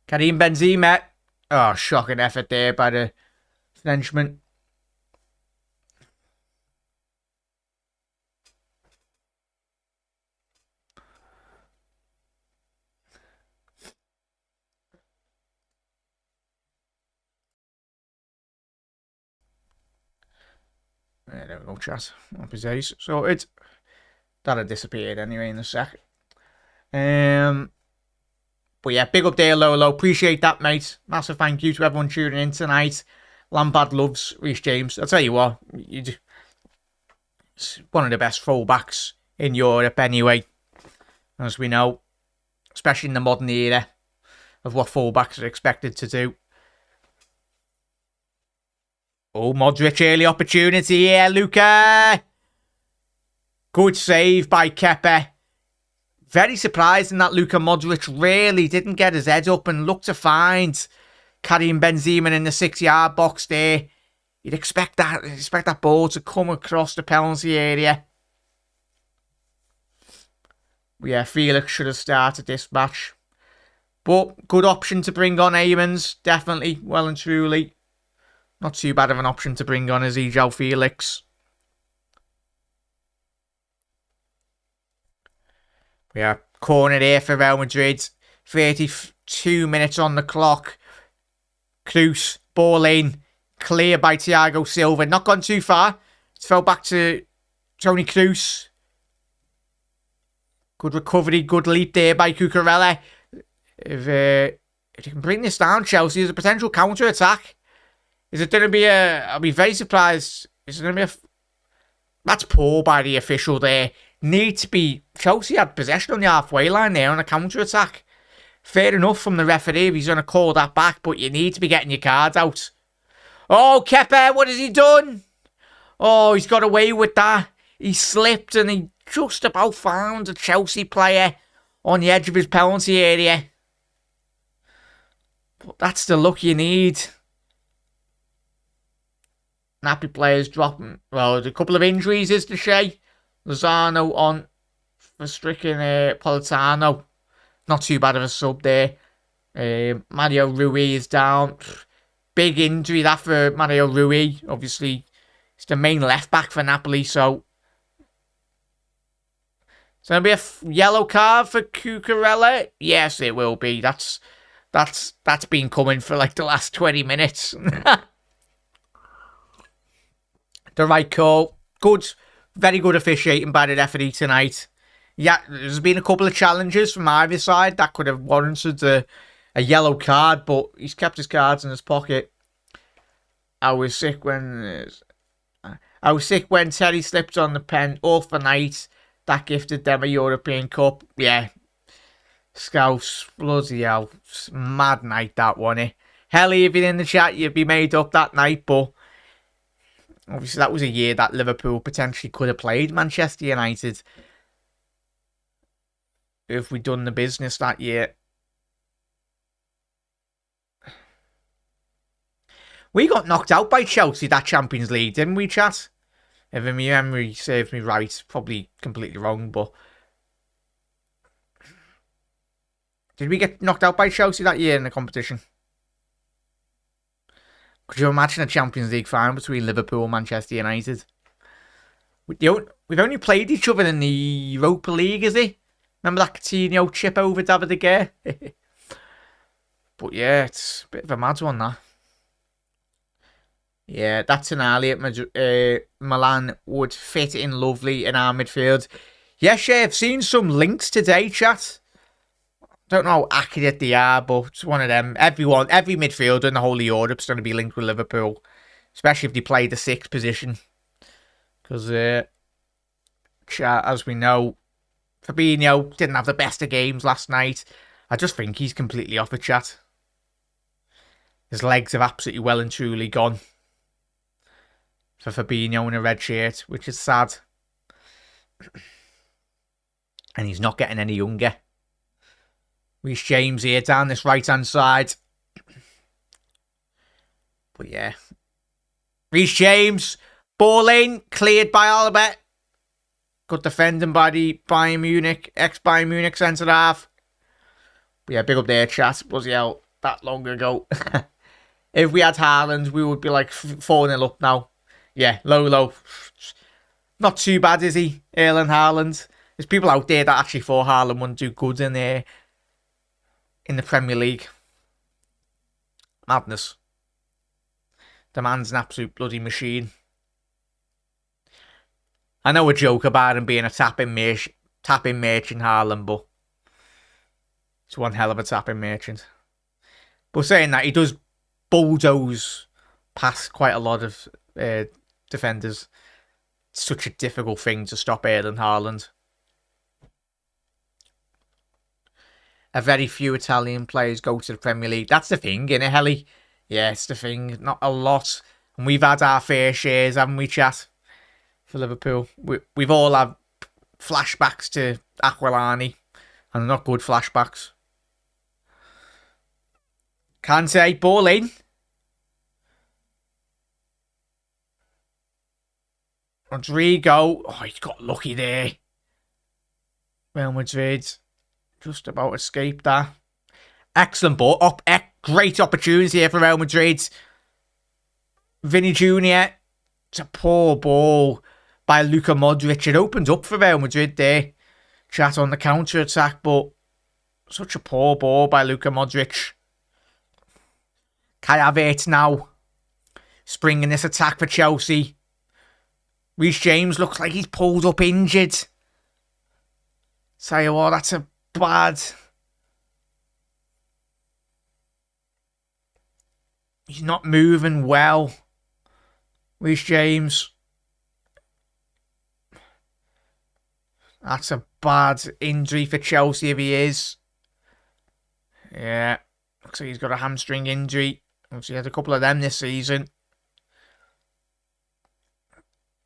Karim Benzema. Oh, shocking effort there by the Frenchman. There we go, chat. Up his ace. So it that had disappeared anyway in a sec. But yeah, big up there, Lolo. Appreciate that, mate. Massive thank you to everyone tuning in tonight. Lampard loves Reece James. I'll tell you what, it's one of the best fullbacks in Europe anyway, as we know, especially in the modern era of what fullbacks are expected to do. Oh, Modric, early opportunity here, Luka. Good save by Kepa. Very surprising that Luka Modric really didn't get his head up and looked to find Karim Benzema in the 6-yard box there. You'd expect that ball to come across the penalty area. Yeah, Felix should have started this match. But good option to bring on Eamons. Definitely, well and truly. Not too bad of an option to bring on as João Felix. Yeah, corner here for Real Madrid. 32 minutes on the clock. Kroos, ball in. Clear by Thiago Silva. Not gone too far. It's fell back to Toni Kroos. Good recovery, good leap there by Cucurella. If you can bring this down, Chelsea, there's a potential counter-attack. Is it going to be I'll be very surprised. Is it going to be That's poor by the official there. Need to be... Chelsea had possession on the halfway line there on a counter-attack. Fair enough from the referee if he's going to call that back, but you need to be getting your cards out. Oh, Kepa, what has he done? Oh, he's got away with that. he slipped and he just about found a Chelsea player on the edge of his penalty area. But that's the luck you need. Napoli players dropping. Well, there's a couple of injuries, is to say. Lozano on for stricken Politano. Not too bad of a sub there. Mario Rui is down. Big injury that for Mario Rui. Obviously, he's the main left back for Napoli, so it's going to be a yellow card for Cucurella. Yes, it will be. That's been coming for like the last 20 minutes. The right call. Good, very good officiating by the referee tonight. Yeah, there's been a couple of challenges from either side that could have warranted a yellow card, but he's kept his cards in his pocket. I was sick when Terry slipped on the pen all for night. That gifted them a European Cup. Yeah, Scouse, bloody hell, mad night that one. Helly, if you're in the chat, you'd be made up that night, but obviously that was a year that Liverpool potentially could have played Manchester United if we'd done the business that year. We got knocked out by Chelsea that Champions League, didn't we, chat? If my memory serves me right, probably completely wrong, but did we get knocked out by Chelsea that year in the competition? Could you imagine a Champions League final between Liverpool and Manchester United? We've only played each other in the Europa League, is it? Remember that Coutinho chip over David De Gea? But yeah, it's a bit of a mad one, that. Yeah, that Tonali at Milan would fit in lovely in our midfield. Yes, yeah, I've seen some links today, chat. Don't know how accurate they are, but it's one of them. Every midfielder in the whole of Europe is going to be linked with Liverpool, especially if they play the 6th position. Because, chat, as we know, Fabinho didn't have the best of games last night. I just think he's completely off it, chat. His legs have absolutely well and truly gone for Fabinho in a red shirt, which is sad. And he's not getting any younger. Reece James here down this right-hand side. But yeah. Reece James, ball in, cleared by Albert. Good defending by the Bayern Munich, ex-Bayern Munich centre-half. But yeah, big up there, chat. Was he out that long ago? If we had Haaland, we would be like 4-0 up now. Yeah, low. Not too bad, is he? Erling Haaland. There's people out there that actually thought Haaland wouldn't do good in the Premier League. Madness. The man's an absolute bloody machine. I know a joke about him being a tapping merchant, Haaland, but it's one hell of a tapping merchant. But saying that, he does bulldoze past quite a lot of defenders. It's such a difficult thing to stop Erling Haaland. A very few Italian players go to the Premier League. That's the thing, innit, Helly? Yeah, it's the thing. Not a lot. And we've had our fair shares, haven't we, chat? For Liverpool. We've all had flashbacks to Aquilani. And not good flashbacks. Kante, ball in. Rodrigo. Oh, he's got lucky there. Real Madrid just about escaped that. Excellent ball. Great opportunity here for Real Madrid. Vinny Jr. It's a poor ball by Luka Modric. It opened up for Real Madrid there. Chat on the counter-attack, but such a poor ball by Luka Modric. Kai Havertz now springing this attack for Chelsea. Reece James looks like he's pulled up injured. Tell you what, that's a bad. He's not moving well. Reece James. That's a bad injury for Chelsea if he is. Yeah. Looks like he's got a hamstring injury. Obviously, he had a couple of them this season.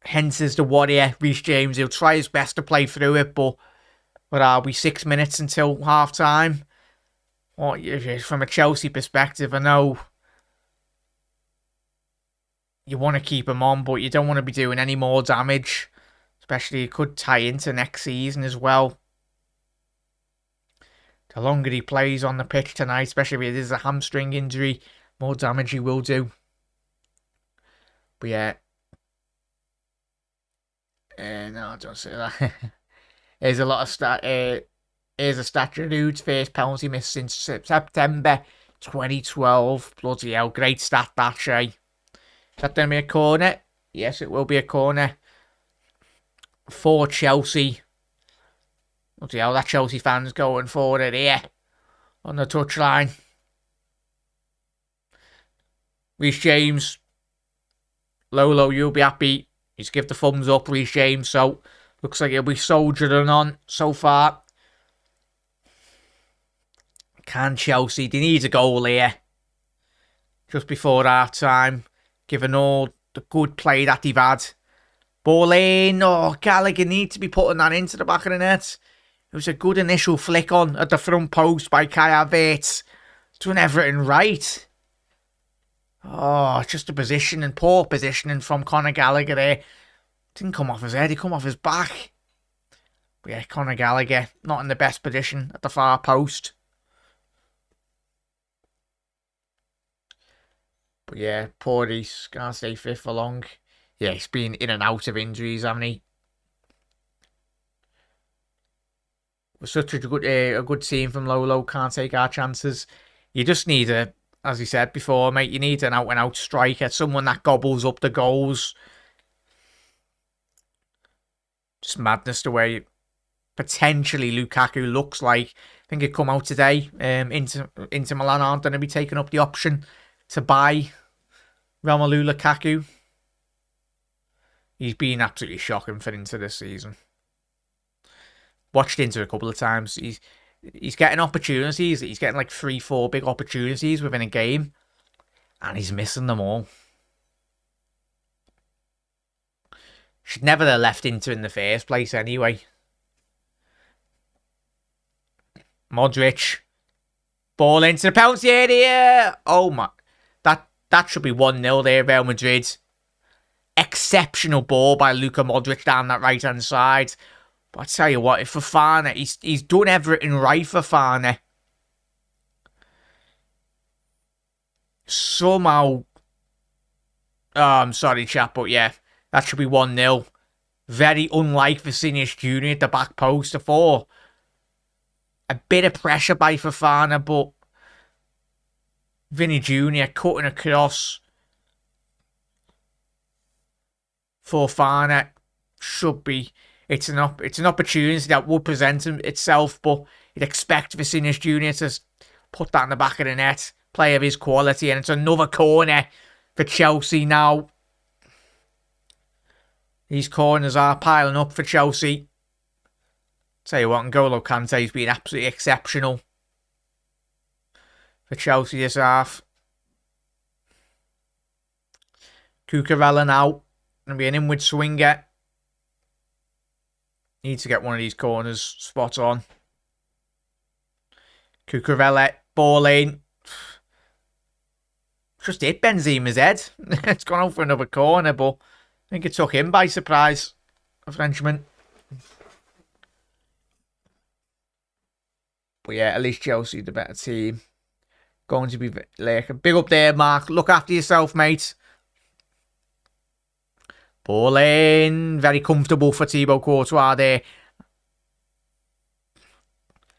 hence is the warrior, Reece James. He'll try his best to play through it, but what are we, 6 minutes until half time? Well, from a Chelsea perspective, I know you want to keep him on, but you don't want to be doing any more damage. Especially, it could tie into next season as well. The longer he plays on the pitch tonight, especially if it is a hamstring injury, more damage he will do. But yeah. No, don't say that. Here's a lot of here's a statue dude's first penalty missed since September 2012. Bloody hell, great stat that, Shay. Is that going to be a corner? Yes, it will be a corner. For Chelsea. Bloody hell, that Chelsea fan's going for it here. On the touchline. Reece James. Lolo, you'll be happy. He's give the thumbs up, Reece James. So, looks like he'll be soldiering on so far. Can Chelsea? They need a goal here. Just before half time. Given all the good play that they've had. Ball in. Oh, Gallagher needs to be putting that into the back of the net. It was a good initial flick on at the front post by Kai Havertz. Doing everything right. Oh, just a positioning, poor positioning from Conor Gallagher there. Didn't come off his head, he come off his back. But yeah, Conor Gallagher, not in the best position at the far post. But yeah, poor Reece, can't stay fit for long. Yeah, he's been in and out of injuries, hasn't he? We're such a good team from Lolo, can't take our chances. You just need as he said before, mate, you need an out-and-out striker, someone that gobbles up the goals. Just madness the way potentially Lukaku looks like. I think it come out today. Inter Milan aren't going to be taking up the option to buy Romelu Lukaku. He's been absolutely shocking for Inter this season. Watched Inter a couple of times. He's getting opportunities. He's getting like 3-4 big opportunities within a game. And he's missing them all. Should never have left Inter in the first place anyway. Modric. Ball into the penalty area. Oh my. That should be 1-0 there, Real Madrid. Exceptional ball by Luka Modric down that right-hand side. But I tell you what, if Fofana, he's done everything right for Fofana. Somehow, I'm sorry, chap, but yeah, that should be 1-0. Very unlike Vinicius Jr. at the back post before. A bit of pressure by Fofana, but Vinny Jr. cutting across. Fofana should be. It's an opportunity that will present itself, but you'd expect Vinicius Jr. to put that in the back of the net. Play of his quality, and it's another corner for Chelsea now. These corners are piling up for Chelsea. Tell you what, N'Golo Kante's been absolutely exceptional for Chelsea this half. Cucurella now. Going to be an inward swinger. Need to get one of these corners spot on. Cucurella, ball in. Just hit Benzema's head. It's gone out for another corner, but I think it took him by surprise. A Frenchman. But yeah, at least Chelsea the better team. Going to be like big up there, Mark. Look after yourself, mate. Ball in. Very comfortable for Thibaut Courtois there.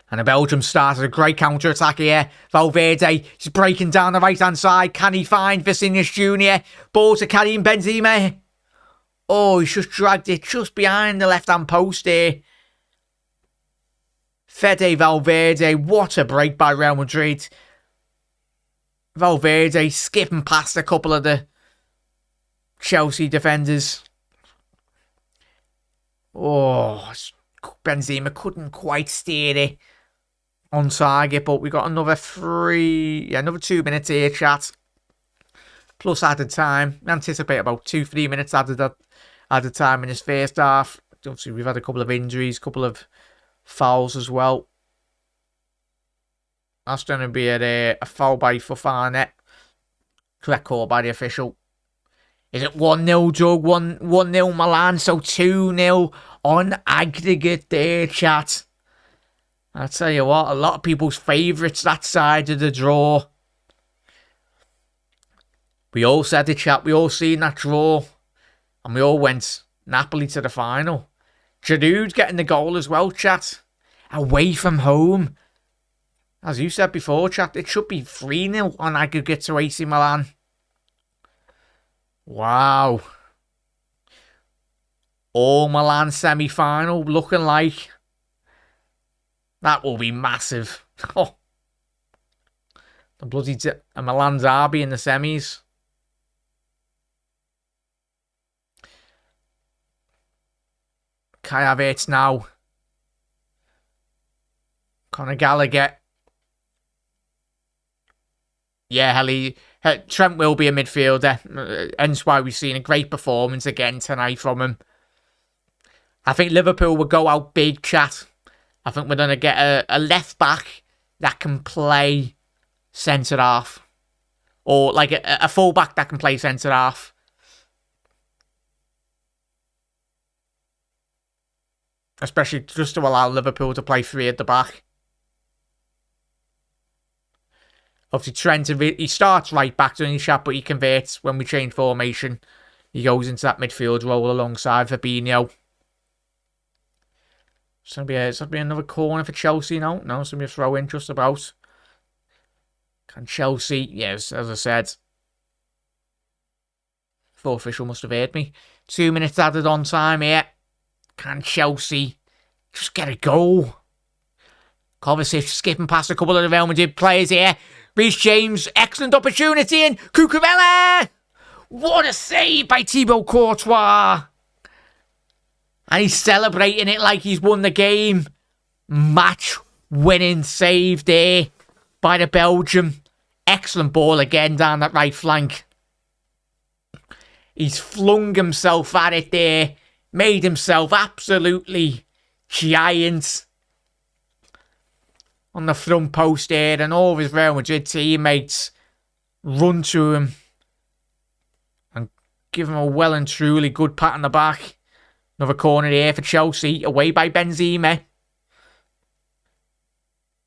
And the Belgium started a great counter-attack here. Valverde is breaking down the right-hand side. Can he find Vinicius Jr.? Ball to Karim Benzema. Oh, he's just dragged it just behind the left-hand post there. Fede Valverde. What a break by Real Madrid. Valverde skipping past a couple of the Chelsea defenders. Oh, Benzema couldn't quite steer it on target, but we got another 2 minutes here, chat. Plus added time. We anticipate about 2-3 minutes at the time in his first half. Obviously, we've had a couple of injuries, a couple of fouls as well. That's going to be a foul by Fofana. Correct call by the official. Is it 1-0, Doug? 1-0 Milan, so 2-0 on aggregate there, chat. I'll tell you what, a lot of people's favourites, that side of the draw. We all said it, chat. We all seen that draw. And we all went Napoli to the final. Giroud getting the goal as well, chat. Away from home. As you said before, chat, it should be 3-0 on aggregate to AC Milan. Wow. All Milan semi-final looking like. That will be massive. Oh. The bloody Milan derby in the semis. Kai Havertz now. Conor Gallagher. Yeah, Helly. Trent will be a midfielder. Hence why we've seen a great performance again tonight from him. I think Liverpool will go out big, chat. I think we're going to get a left back that can play centre half. Or like a full back that can play centre half. Especially just to allow Liverpool to play 3 at the back. Obviously, Trent, he starts right back, doesn't he, chat, but he converts when we change formation. He goes into that midfield role alongside Fabinho. It's going to be another corner for Chelsea now. No, it's going to be a throw-in just about. Can Chelsea, yes, as I said. The official must have heard me. 2 minutes added on time here. Can Chelsea just get a goal? Kovacic skipping past a couple of the Real Madrid players here. Reece James, excellent opportunity, and Cucurella! What a save by Thibaut Courtois! And he's celebrating it like he's won the game. Match-winning save there by the Belgium. Excellent ball again down that right flank. He's flung himself at it there. Made himself absolutely giant on the front post there, and all of his Real Madrid teammates run to him and give him a well and truly good pat on the back. Another corner here for Chelsea, away by Benzema.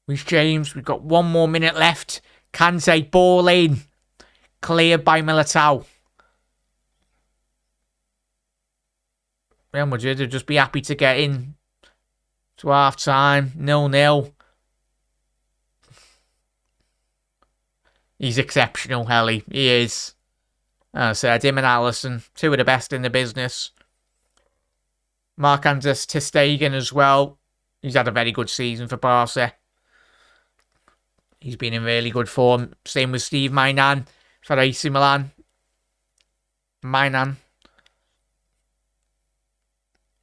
Reece James, we've got 1 more minute left. Kante, ball in. Cleared by Militao. Real Madrid would just be happy to get in to half time. 0-0. He's exceptional, Helly. He is. As I said, him and Alisson, 2 of the best in the business. Marc-Andre ter Stegen as well. He's had a very good season for Barca. He's been in really good form. Same with Steve Mainan for AC Milan. Mainan.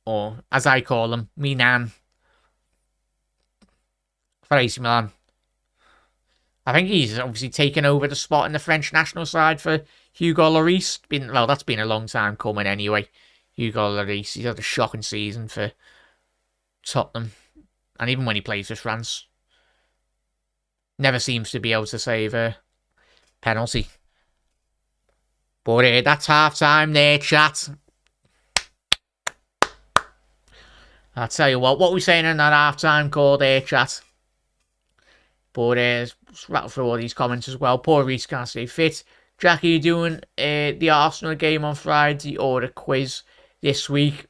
Or, as I call him, Minan. For AC Milan. I think he's obviously taken over the spot in the French national side for Hugo Lloris. Well, that's been a long time coming anyway. Hugo Lloris, he's had a shocking season for Tottenham. And even when he plays for France, never seems to be able to save a penalty. But that's half-time there, chat. I'll tell you what are we saying in that half-time call there, chat? But let's rattle through all these comments as well. Poor Reece can't stay fit. Jack, are you doing the Arsenal game on Friday or a quiz this week?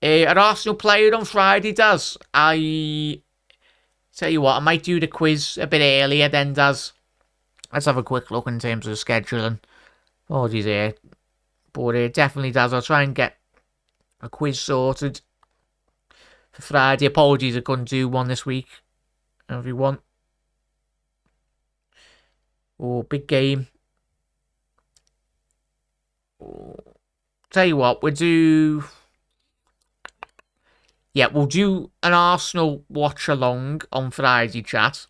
An Arsenal player on Friday, Daz. I tell you what, I might do the quiz a bit earlier then, Daz. Let's have a quick look in terms of scheduling. Oh, geez, here. But definitely, Daz, I'll try and get a quiz sorted for Friday. Apologies, I couldn't do one this week. Everyone. Oh, big game. Oh. Tell you what, we'll do an Arsenal watch along on Friday, chat.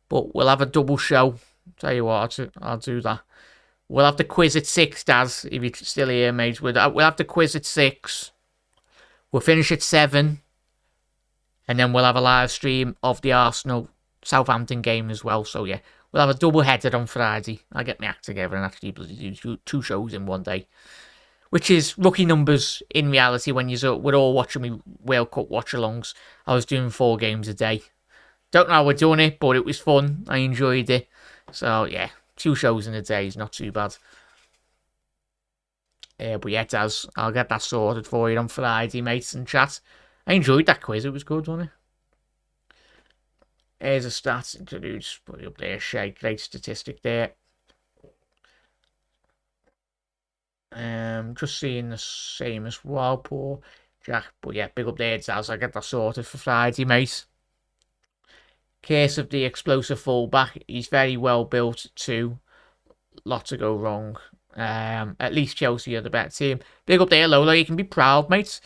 But we'll have a double show. Tell you what, I'll do that. We'll have the quiz at 6, Daz, if you're still here, mate. We'll have the quiz at 6. We'll finish at 7. And then we'll have a live stream of the Arsenal Southampton game as well. So, yeah, we'll have a double header on Friday. I'll get my act together and actually do 2 shows in one day. Which is rookie numbers in reality when we're all watching me World Cup watch-alongs. I was doing 4 games a day. Don't know how we're doing it, but it was fun. I enjoyed it. So, yeah, 2 shows in a day is not too bad. But yeah, Daz, I'll get that sorted for you on Friday, mates, and chat. I enjoyed that quiz. It was good, wasn't it? Here's a stats to just put it up there. Shay, great statistic there. Just seeing the same as Walpole, Jack. But yeah, big up there, Daz. I'll get that sorted for Friday, mate. Case of the explosive fullback. He's very well built too. Lots to go wrong. At least Chelsea are the better team. Big up there, Lola. You can be proud, mate.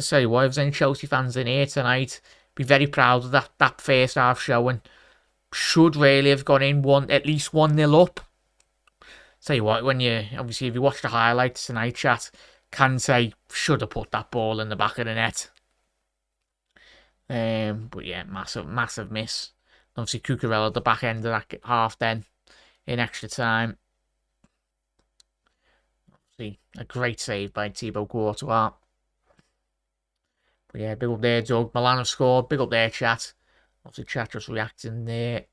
Sorry, what if there's any Chelsea fans in here tonight? Be very proud of that first half showing. Should really have gone in at least 1-0 up. Tell you what, if you watch the highlights tonight, chat, can say should have put that ball in the back of the net. But yeah, massive miss. Obviously, Cucurella at the back end of that half then in extra time. Obviously, a great save by Thibaut Courtois. But yeah, big up there, Doug. Milan have scored. Big up there, chat. Obviously, chat just reacting there.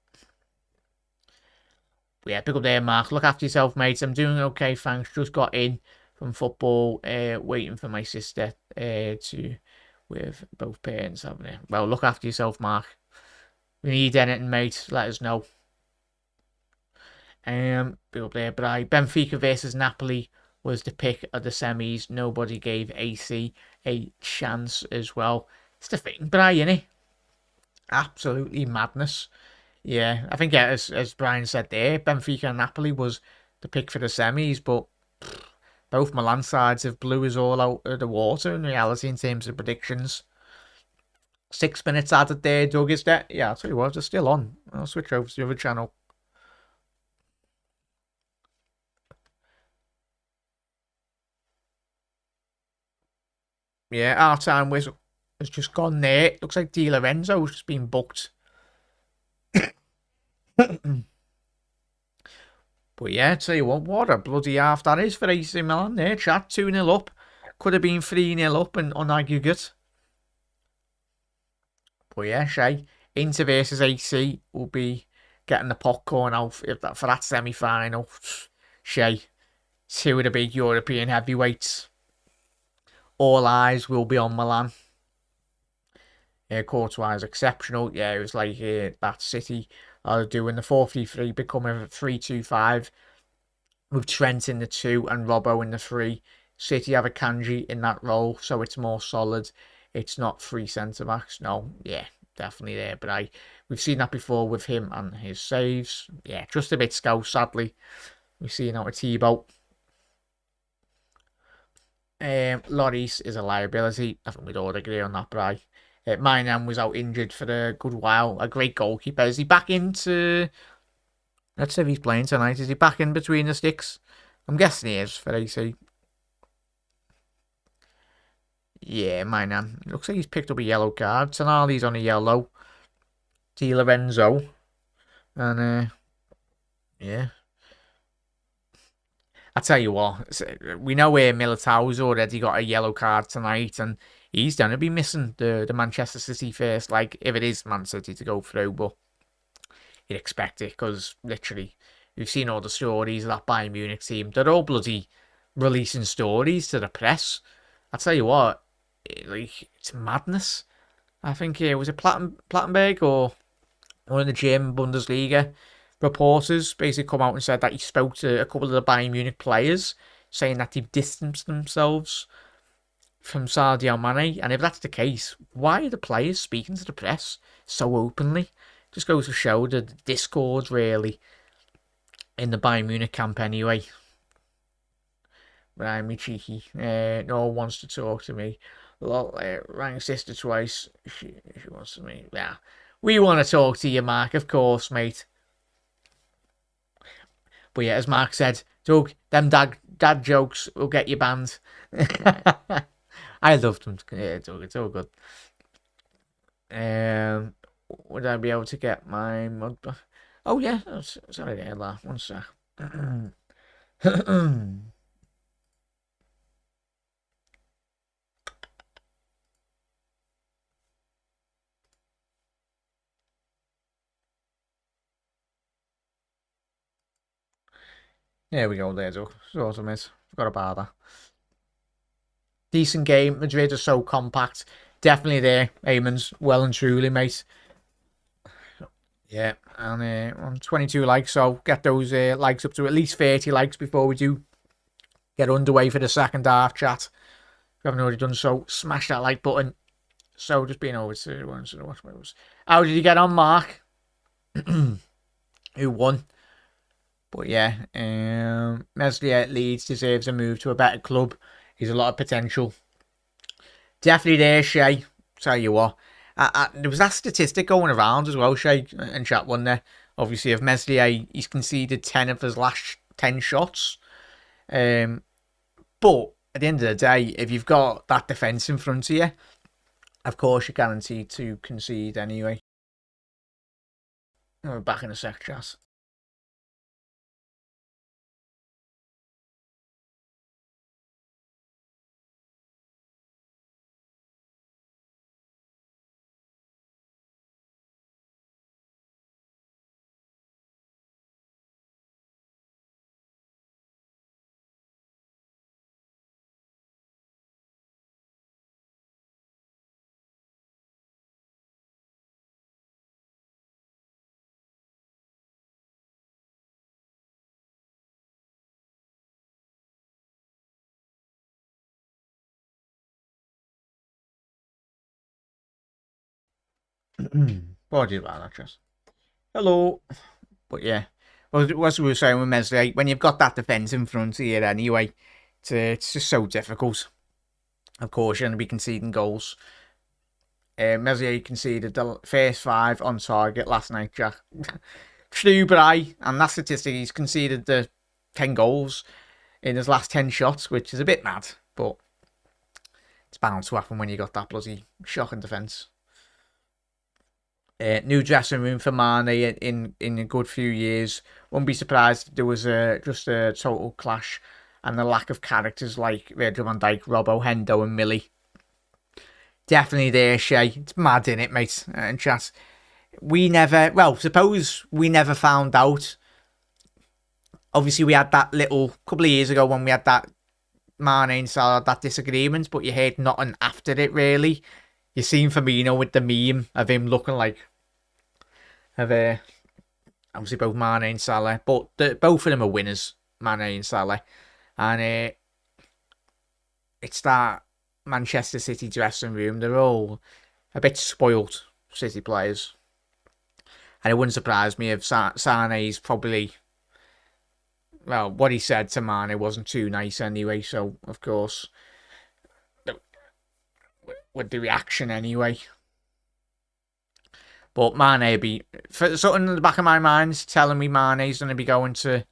But yeah, big up there, Mark. Look after yourself, mates. I'm doing okay, thanks. Just got in from football, waiting for my sister with both parents having it. Well, look after yourself, Mark. If you need anything, mate, let us know. Big up there, Bri. Benfica versus Napoli was the pick of the semis. Nobody gave AC a chance as well. It's the thing, Bri, innit? Absolutely madness. Yeah, I think, as Brian said there, Benfica and Napoli was the pick for the semis, but both Milan sides have blew us all out of the water in reality in terms of predictions. 6 minutes added there, Doug, is that? Yeah, I'll tell you what, they're still on. I'll switch over to the other channel. Yeah, our time whistle has just gone there. Looks like Di Lorenzo's just been booked. But yeah, tell you what a bloody half that is for AC Milan there, chat. 2-0 up. Could have been 3-0 up and on aggregate. But yeah, Shay, Inter versus AC will be getting the popcorn out for that semi-final. Shay, 2 of the big European heavyweights. All eyes will be on Milan. Courtois is exceptional. Yeah, it was like that City are doing the 4-3-3 becoming a 3-2-5 with Trent in the 2 and Robbo in the 3. City have a Kanji in that role, so it's more solid. It's not 3 centre-backs. No, yeah, definitely there. But we've seen that before with him and his saves. Yeah, just a bit scouse, sadly. We've seen out with Thibaut. Lloris is a liability. I think we'd all agree on that, Bri. Mainan was out injured for a good while. A great goalkeeper. Is he back into... Let's see if he's playing tonight. Is he back in between the sticks? I'm guessing he is for AC. Yeah, Mainan. Looks like he's picked up a yellow card. Tonali's on a yellow. Di Lorenzo. And, yeah. I tell you what, we know where Militao's already got a yellow card tonight, and he's going to be missing the Manchester City first, like, if it is Man City to go through, but you'd expect it, because, literally, we've seen all the stories of that Bayern Munich team. They're all bloody releasing stories to the press. I tell you what, it's madness. I think, was it Plattenberg, or one of the German Bundesliga reporters basically come out and said that he spoke to a couple of the Bayern Munich players, saying that they've distanced themselves from Sadio Mane. And if that's the case, why are the players speaking to the press so openly? Just goes to show the discord, really, in the Bayern Munich camp anyway. But I'm cheeky. No one wants to talk to me. Rang sister twice. She wants to me. Yeah, we want to talk to you, Mark, of course, mate. But yeah, as Mark said, Doug, them dad jokes will get you banned. I loved them. Yeah, Doug, it's all good. Would I be able to get my mug? Oh yeah, sorry there, laugh. One sec. There we go, there, Doug. Sort of, mate. Forgot about that. Decent game. Madrid are so compact. Definitely there. Eamon's well and truly, mate. Yeah, and on 22 likes, so get those likes up to at least 30 likes before we do get underway for the second half, chat. If you haven't already done so, smash that like button. So just being over to one to watch moves. How did you get on, Mark? Who won? But yeah, Meslier at Leeds deserves a move to a better club. He's a lot of potential. Definitely there, Shay. Tell you what. There was that statistic going around as well, Shay, and chat one there. Obviously, of Meslier, he's conceded 10 of his last 10 shots. But at the end of the day, if you've got that defence in front of you, of course you're guaranteed to concede anyway. We're back in a sec, chat. Apologies about that, chat. Hello. But yeah, well, as we were saying with Meslier, when you've got that defence in front of you anyway, it's just so difficult. Of course, you're going to be conceding goals. Meslier conceded the first 5 on target last night, Jack. True, but and that statistic, he's conceded the 10 goals in his last 10 shots, which is a bit mad, but it's bound to happen when you got that bloody shocking defence. New dressing room for Mane in a good few years. Wouldn't be surprised if there was just a total clash and the lack of characters like Virgil van Dijk, Robbo, Hendo and Millie. Definitely there, Shay. It's mad, innit, mate? And chat. Suppose we never found out. Obviously, we had that little couple of years ago when we had that Mane and Salah, that disagreement, but you heard nothing after it, really. You seen Firmino with the meme of him looking like obviously both Mane and Salah, but both of them are winners, Mane and Salah, and it's that Manchester City dressing room. They're all a bit spoilt, City players, and it wouldn't surprise me if Sane's probably, well, what he said to Mane wasn't too nice anyway. So of course, with the reaction anyway. But Mane be for something in the back of my mind telling me Mane's going to be going to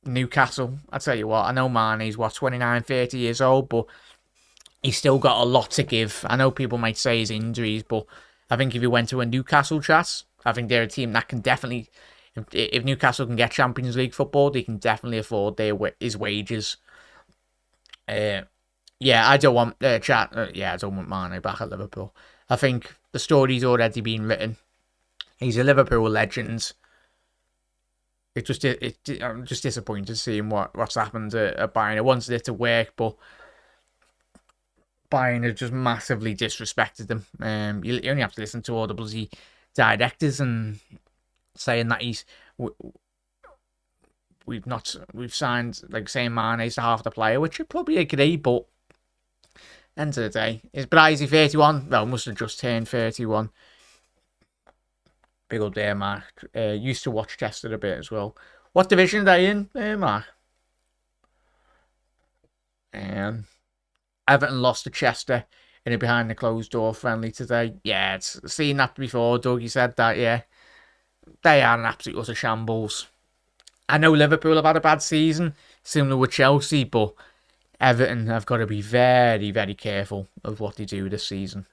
Newcastle. I tell you what, I know Mane's 29, 30 years old, but he's still got a lot to give. I know people might say his injuries, but I think if he went to a Newcastle chat, I think they're a team that can definitely, if Newcastle can get Champions League football, they can definitely afford his wages. I don't want I don't want Mane back at Liverpool. I think the story's already been written. He's a Liverpool legend. I'm just disappointed seeing what's happened at Bayern. I wanted it to work, but Bayern have just massively disrespected them. You only have to listen to all the bloody directors and saying that we've signed, like, saying Mane's half the player, which I probably agree, but end of the day, is Bryzy 31? Well, must have just turned 31. Big old day, Mark. Used to watch Chester a bit as well. What division are they in, Mark? Everton lost to Chester in a behind the closed door friendly today. Yeah, it's seen that before. Dougie said that. Yeah, they are an absolute utter shambles. I know Liverpool have had a bad season, similar with Chelsea, but Everton have got to be very, very careful of what they do this season.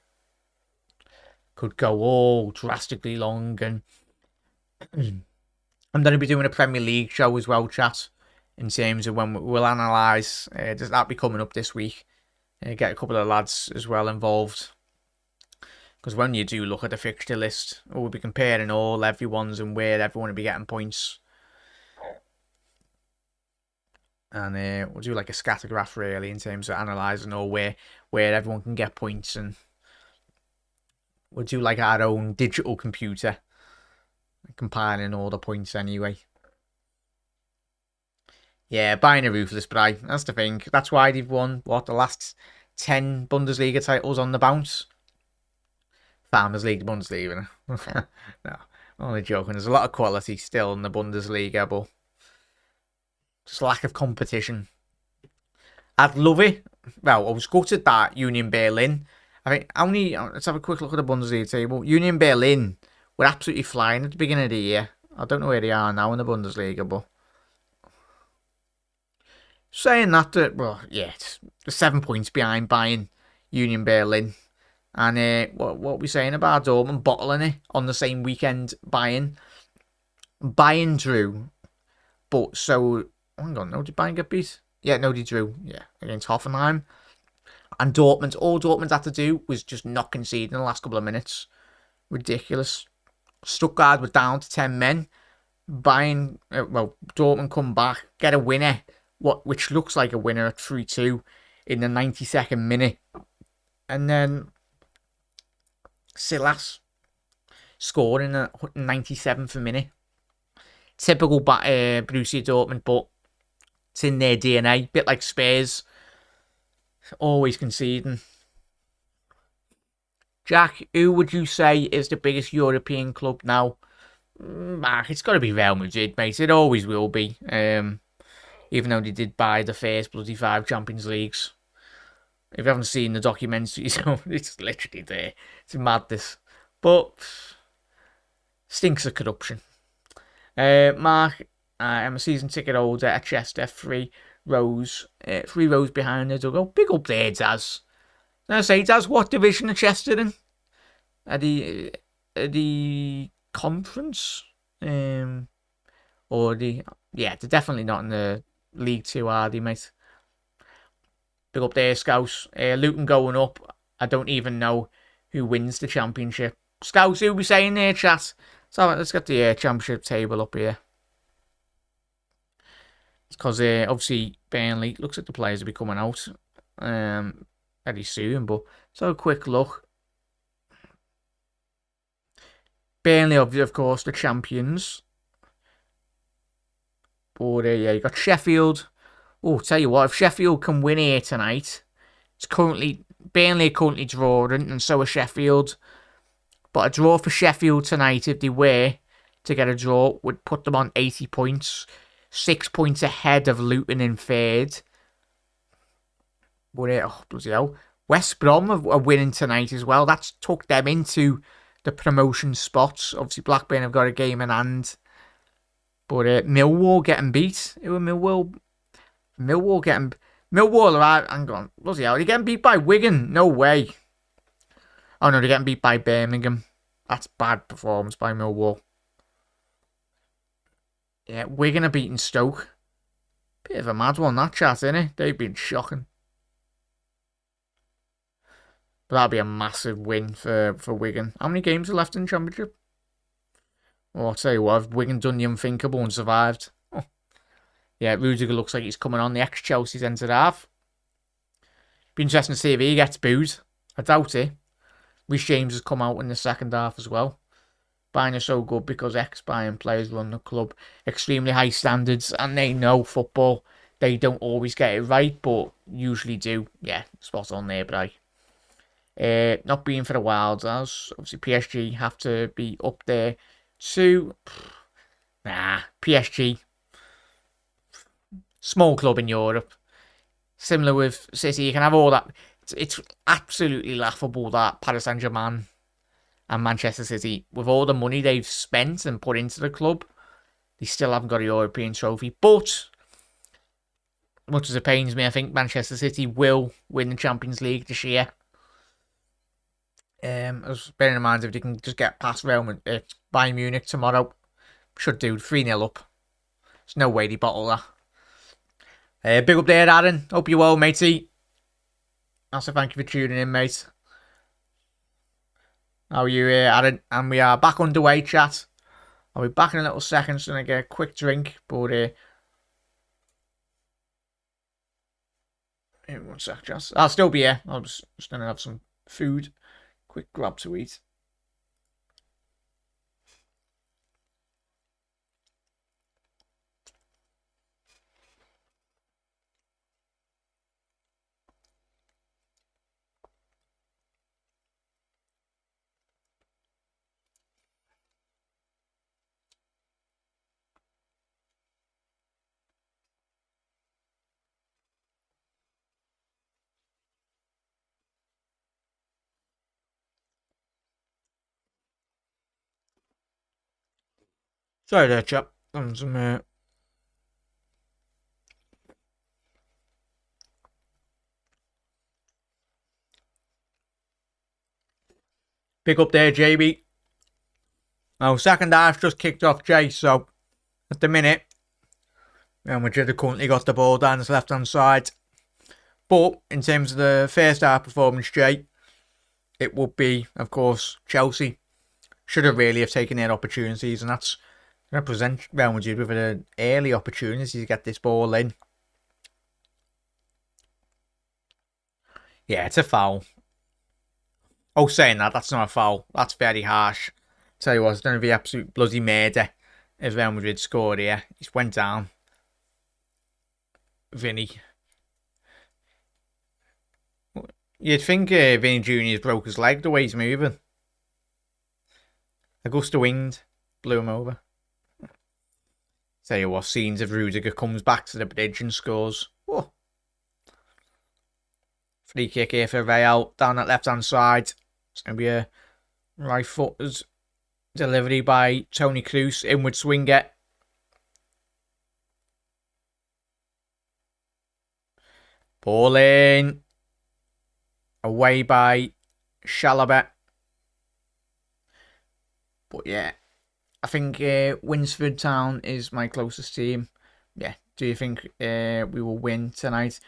Could go all drastically long, and I'm going to be doing a Premier League show as well, chat, in terms of when we'll analyse. Does that be coming up this week? Get a couple of lads as well involved. Because when you do look at the fixture list, we'll be comparing everyone's and where everyone will be getting points. And we'll do like a scatter graph really in terms of analysing where everyone can get points, and we'll do like our own digital computer compiling all the points anyway. Yeah, Bayern are ruthless, but that's the thing. That's why they've won the last 10 Bundesliga titles on the bounce. Farmers League, Bundesliga. No, only joking. There's a lot of quality still in the Bundesliga, but just lack of competition. I'd love it. Well, I was gutted that Union Berlin. I think let's have a quick look at the Bundesliga table. Union Berlin were absolutely flying at the beginning of the year. I don't know where they are now in the Bundesliga, but saying that, well, yeah, it's 7 points behind Bayern, Union Berlin. And what are we saying about Dortmund bottling it on the same weekend? Bayern drew, but so hang on, no, did Bayern get beat? Yeah, no, they drew. Yeah, against Hoffenheim. And all Dortmund had to do was just not concede in the last couple of minutes. Ridiculous. Stuttgart were down to 10 men. Dortmund come back, get a winner, which looks like a winner at 3-2 in the 92nd minute. And then Silas scored in the 97th minute. Typical Borussia Dortmund, but it's in their DNA. Bit like Spurs, always conceding. Jack, who would you say is the biggest European club now? It's got to be Real Madrid, mate. It always will be. Even though they did buy the first bloody 5 Champions Leagues. If you haven't seen the documentaries, it's literally there. It's madness. But stinks of corruption. Mark, I'm a season ticket holder at Chester, 3 rows behind the dugout. Big up there, Daz. I say, Daz, what division are Chester in? At the conference? They're definitely not in the League 2, are they, mate? Big up there, Scouts. Luton going up. I don't even know who wins the championship. Scouts, who we saying there, chat? So let's get the championship table up here. It's because obviously Burnley looks like the players will be coming out very soon. But so a quick look. Burnley, of course, the champions. But you got Sheffield. Oh, tell you what, if Sheffield can win here tonight, Burnley are currently drawing, and so are Sheffield. But a draw for Sheffield tonight, if they were to get a draw, would put them on 80 points. 6 points ahead of Luton in third. But bloody hell. West Brom are winning tonight as well. That's took them into the promotion spots. Obviously, Blackburn have got a game in hand. But Millwall getting beat. Who are Millwall? Millwall are, hang on, bloody hell, they're getting beat by Wigan? No way. Oh no, they're getting beat by Birmingham. That's bad performance by Millwall. Yeah, Wigan are beating Stoke. Bit of a mad one, that chat, innit? They've been shocking. But that'll be a massive win for Wigan. How many games are left in the Championship? Well, I'll tell you what, have Wigan done the unthinkable and survived? Yeah, Rudiger looks like he's coming on. The ex-Chelsea's entered half. Be interesting to see if he gets booed. I doubt it. Reece James has come out in the second half as well. Bayern are so good because ex-Bayern players run the club. Extremely high standards, and they know football. They don't always get it right, but usually do. Yeah, spot on there, but not being for the Wilds, as obviously PSG have to be up there too. PSG. Small club in Europe. Similar with City, you can have all that. It's absolutely laughable that Paris Saint-Germain and Manchester City, with all the money they've spent and put into the club, They still haven't got a European trophy. But, much as it pains me, I think Manchester City will win the Champions League this year. Bearing in mind if they can just get past Bayern Munich tomorrow, should do 3-0 up. There's no way they bottle that. Big up there, Aaron. Hope you're well, matey. Also, thank you for tuning in, mate. How are you, Aaron? And we are back underway, chat. I'll be back in a little second, so I'm going to get a quick drink. But, 1 sec, chat. I'll still be here. I'll just going to have some food. Quick grab to eat. Sorry there, chap. Some pick up there, JB. Now, second half just kicked off, Jay. So, at the minute, Real Madrid have currently got the ball down his left-hand side. But, in terms of the first half performance, Jay, it would be, of course, Chelsea. Should have really have taken their opportunities, and that's going to present Real Madrid with an early opportunity to get this ball in. Yeah, it's a foul. Oh, saying that, that's not a foul. That's very harsh. Tell you what, it's going to be absolute bloody murder if Real Madrid scored here. He just went down. Vinny. You'd think Vinny Jr.'s broke his leg the way he's moving. A gust of wind blew him over. Tell you what, scenes of Rudiger comes back to the bridge and scores. Whoa. Free kick here for Real down that left-hand side. It's going to be a right-footed delivery by Toni Kroos. Inward swinger. Ball in. Away by Chalobah. But yeah, I think Winsford Town is my closest team. Yeah, do you think we will win tonight?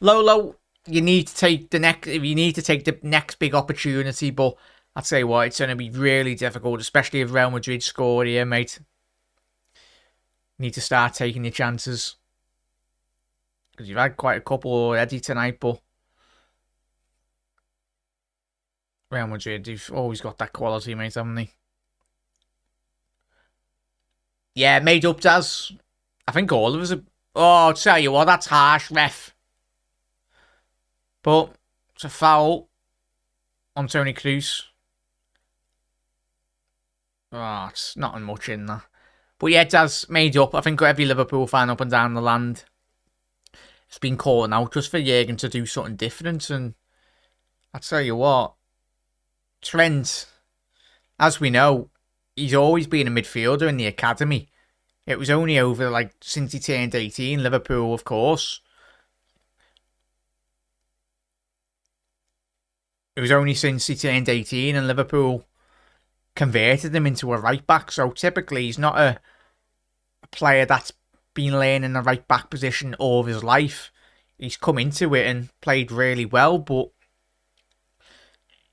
Lolo, you need to take the next big opportunity, but I'd say what, it's going to be really difficult, especially if Real Madrid score here, mate. Need to start taking your chances. Because you've had quite a couple already tonight, but Real Madrid, they've always got that quality, mate, haven't they? Yeah, made up, Daz. I think all of us are... Oh, I'll tell you what, that's harsh, ref. But it's a foul on Toni Kroos. Oh, it's not much in there. But yeah, Daz, made up. I think every Liverpool fan up and down the land has been calling out just for Jurgen to do something different. And I'll tell you what, Trent, as we know, he's always been a midfielder in the academy. It was only over, since he turned 18, Liverpool, of course. It was only since he turned 18 and Liverpool converted him into a right-back. So typically, he's not a player that's been learning the right-back position all of his life. He's come into it and played really well, but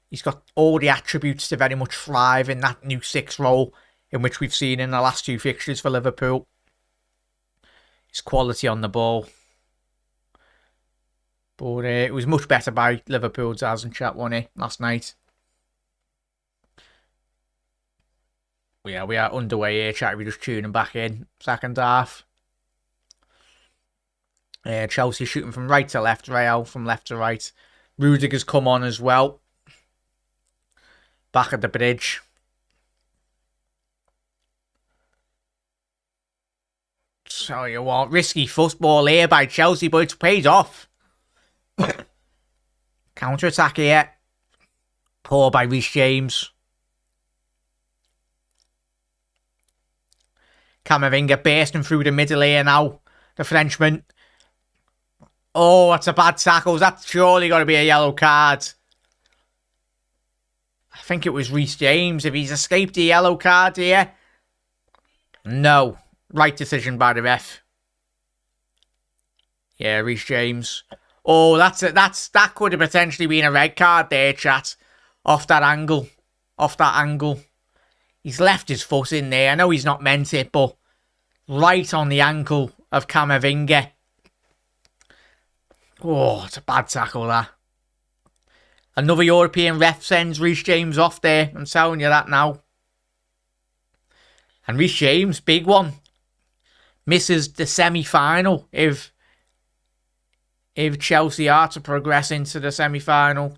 he's got all the attributes to very much thrive in that new 6 role in which we've seen in the last 2 fixtures for Liverpool. His quality on the ball. But it was much better by Liverpool, Daz and chat, wasn't it, last night? Yeah, we are underway here, chat. We're just tuning back in. Second half. Chelsea shooting from right to left, Real from left to right. Rudiger's come on as well. Back at the bridge. Tell you what, risky football here by Chelsea, but it's paid off. Counter-attack here. Poor by Reece James. Camavinga bursting through the middle here now. The Frenchman. Oh, that's a bad tackle. That's surely got to be a yellow card. I think it was Reece James. If he's escaped the yellow card here. No. Right decision by the ref. Yeah, Reece James. Oh, that could have potentially been a red card there, chat. Off that angle. He's left his foot in there. I know he's not meant it, but right on the ankle of Camavinga. Oh, it's a bad tackle, that. Another European ref sends Reece James off there. I'm telling you that now. And Reece James, big one. Misses the semi-final if Chelsea are to progress into the semi-final.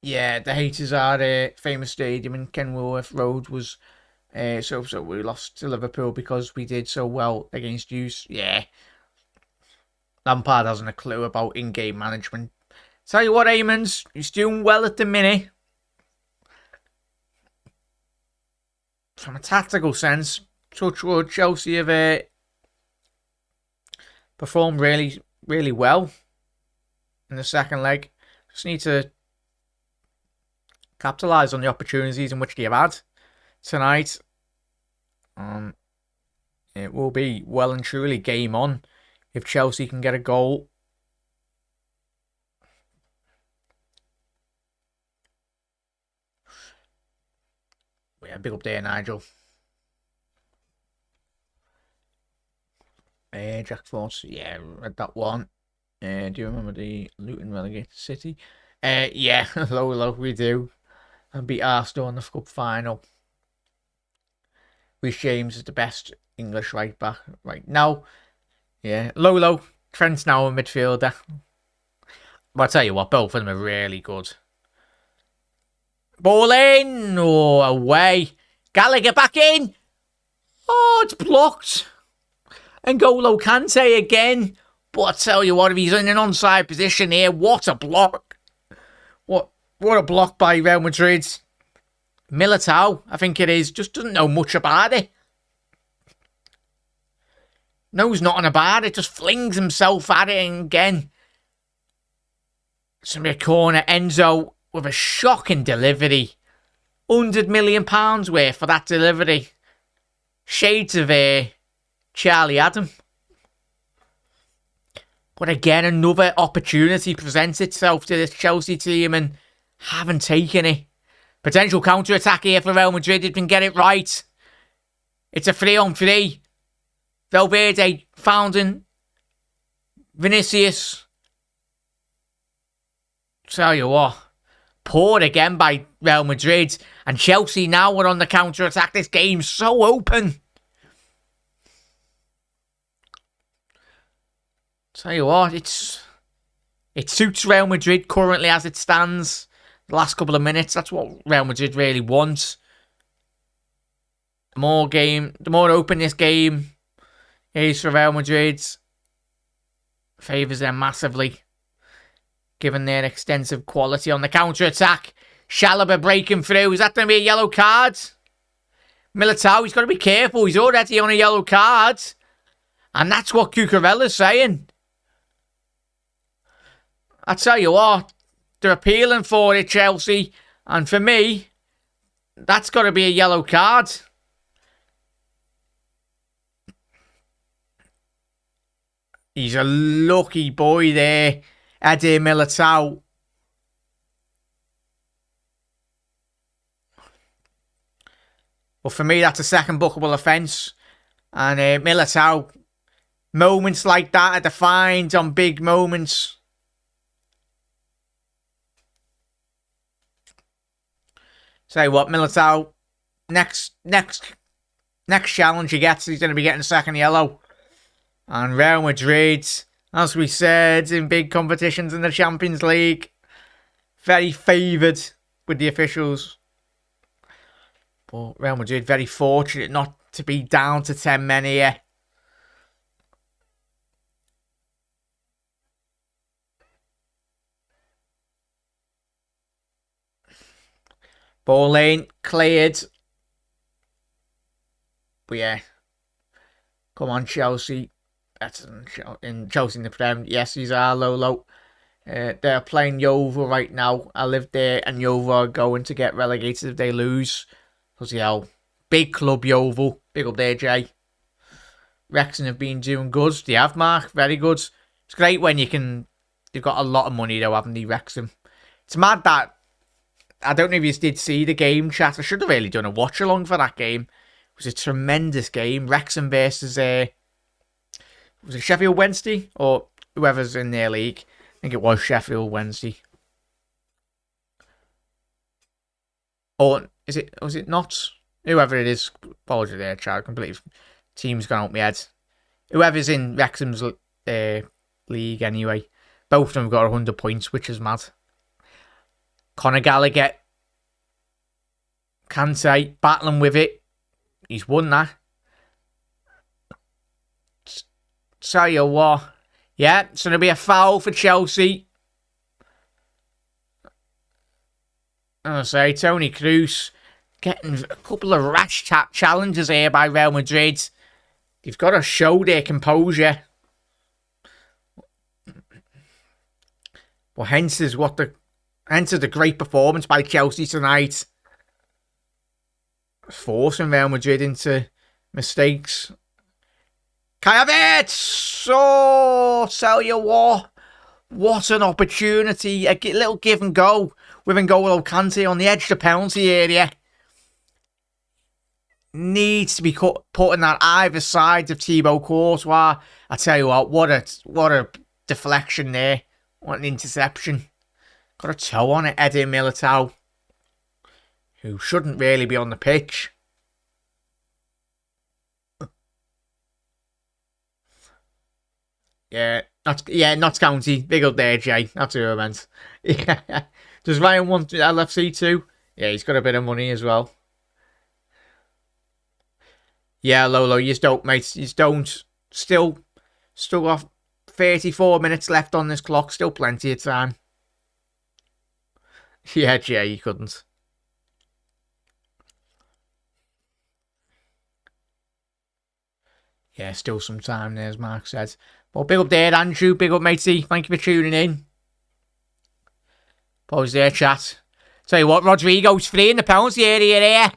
Yeah, the haters are famous stadium in Kenilworth Road was so we lost to Liverpool because we did so well against you. Yeah. Lampard hasn't a clue about in-game management. Tell you what, Eamons, he's doing well at the minute. From a tactical sense, touchwood, Chelsea have performed really, really well in the second leg. Just need to capitalise on the opportunities in which they have had tonight. It will be well and truly game on if Chelsea can get a goal. Yeah, big up there, Nigel. Jack Force, yeah, read that one. Do you remember the Luton relegated City? Yeah, low, we do. And beat Arsenal in the cup final. Reece James is the best English right back right now. Yeah, low. Trent's now a midfielder. But I'll tell you what, both of them are really good. Ball in. Oh, away. Gallagher back in. Oh, it's blocked. And N'Golo Kante again. But I tell you what, if he's in an onside position here, what a block. What a block by Real Madrid. Militao, I think it is, just doesn't know much about it. Knows nothing about it, just flings himself at it, and again, it's going to be a corner. Enzo with a shocking delivery. £100 million worth for that delivery. Shades of Charlie Adam. But again, another opportunity presents itself to this Chelsea team and haven't taken it. Potential counter-attack here for Real Madrid. They can get it right. It's a 3-on-3. Valverde founding Vinicius. Tell you what. Poured again by Real Madrid. And Chelsea now are on the counter-attack. This game's so open. Tell you what, it suits Real Madrid currently as it stands. The last couple of minutes, that's what Real Madrid really wants. The more open this game is for Real Madrid, favours them massively, given their extensive quality on the counter-attack. Chalobah breaking through. Is that going to be a yellow card? Militao, he's got to be careful. He's already on a yellow card. And that's what Cucurella's saying. I tell you what, they're appealing for it, Chelsea. And for me, that's got to be a yellow card. He's a lucky boy there, Eder Militao. Well, for me, that's a second bookable offence. And Militao, moments like that are defined on big moments. Say what, Militao, next challenge he gets, he's going to be getting a second yellow. And Real Madrid, as we said, in big competitions in the Champions League, very favoured with the officials. But Real Madrid very fortunate not to be down to 10 men here. Ball lane cleared. But yeah. Come on, Chelsea. That's in Chelsea in the Prem. Yes, these are low. They're playing Yeovil right now. I live there, and Yeovil are going to get relegated if they lose. Because, big club Yeovil. Big up there, Jay. Wrexham have been doing good. They have, Mark. Very good. It's great when they've got a lot of money, though, haven't they, Wrexham? It's mad that, I don't know if you did see the game, chat. I should have really done a watch-along for that game. It was a tremendous game. Wrexham versus, was it Sheffield Wednesday? Or whoever's in their league. I think it was Sheffield Wednesday. Or was it not? Whoever it is, apologies there, chat. Completely, team's gone out my head. Whoever's in Wrexham's league anyway. Both of them got 100 points, which is mad. Conor Gallagher, Kante, battling with it. He's won that. Tell you what. Yeah, it's going to be a foul for Chelsea. I say, Toni Kroos getting a couple of rash challenges here by Real Madrid. They've got to show their composure. Well, hence the great performance by Chelsea tonight. Forcing Real Madrid into mistakes. Kayavets! Oh, tell you what an opportunity. A little give and go with N'Golo Kante on the edge of the penalty area. Needs to be putting that either side of Thibaut Courtois. I tell you what a deflection there. What an interception. Got a toe on it, Eder Militao, who shouldn't really be on the pitch. Yeah, Notts County. Big up there, Jay. That's who I meant. Yeah. Does Ryan want LFC too? Yeah, he's got a bit of money as well. Yeah, Lolo, you don't, mate. You don't. Still got 34 minutes left on this clock. Still plenty of time. Yeah, Jay, you couldn't. Yeah, still some time there, as Mark said. Well, big up there, Andrew. Big up, matey. Thank you for tuning in. Pause there, chat. Tell you what, Rodrigo's free in the penalty area here.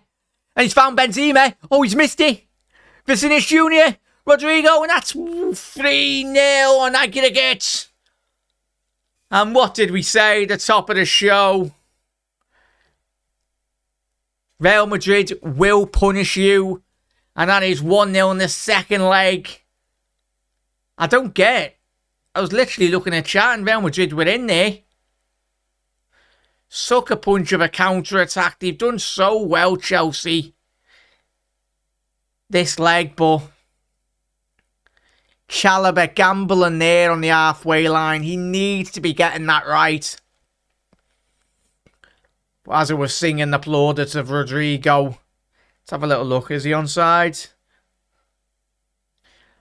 And he's found Benzema. Oh, he's missed it. Vinicius Jr. Rodrigo, and that's 3-0 on aggregate. And what did we say at the top of the show? Real Madrid will punish you. And that is 1-0 in the second leg. I don't get it. I was literally looking at chat and Real Madrid were in there. Sucker punch of a counter-attack. They've done so well, Chelsea, this leg, but Chalobah gambling there on the halfway line. He needs to be getting that right. But as I was singing the plaudits of Rodrigo, let's have a little look. Is he onside?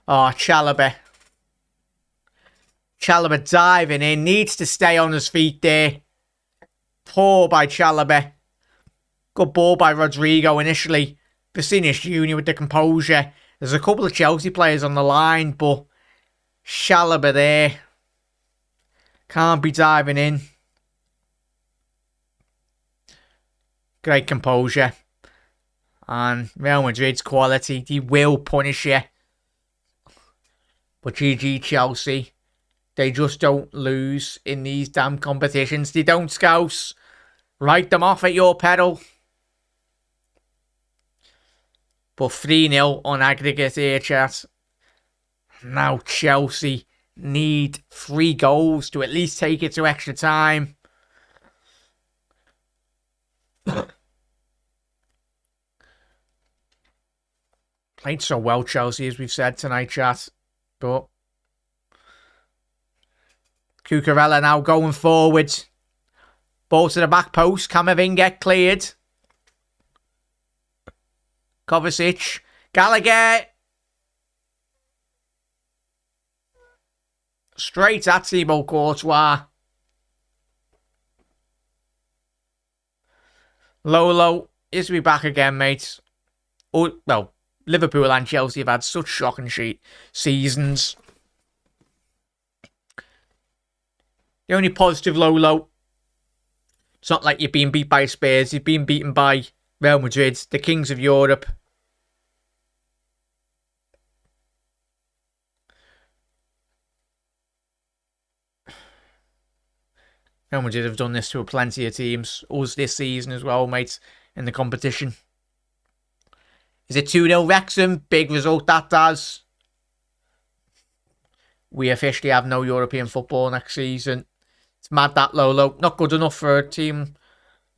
Oh, Chalobah. Chalobah diving in. Needs to stay on his feet there. Poor by Chalobah. Good ball by Rodrigo initially. Vinicius Jr. with the composure. There's a couple of Chelsea players on the line, but Chalobah there. Can't be diving in. Great composure. And Real Madrid's quality. They will punish you. But GG Chelsea. They just don't lose in these damn competitions. They don't, Scouse. Write them off at your pedal. But 3-0 on aggregate here, chat. Now Chelsea need 3 goals to at least take it to extra time. Played so well, Chelsea, as we've said tonight, chat. But Cucurella now going forward. Ball to the back post. Camavinga cleared. Kovacic. Gallagher. Straight at Thibaut Courtois. Lolo is to be back again, mate. Oh, well, Liverpool and Chelsea have had such shocking seasons. The only positive, Lolo, it's not like you've been beat by Spurs. You've been beaten by Real Madrid, the kings of Europe. Real Madrid have done this to plenty of teams. Us this season as well, mate, in the competition. Is it 2-0 Wrexham? Big result that does. We officially have no European football next season. It's mad that Lolo. Not good enough for a team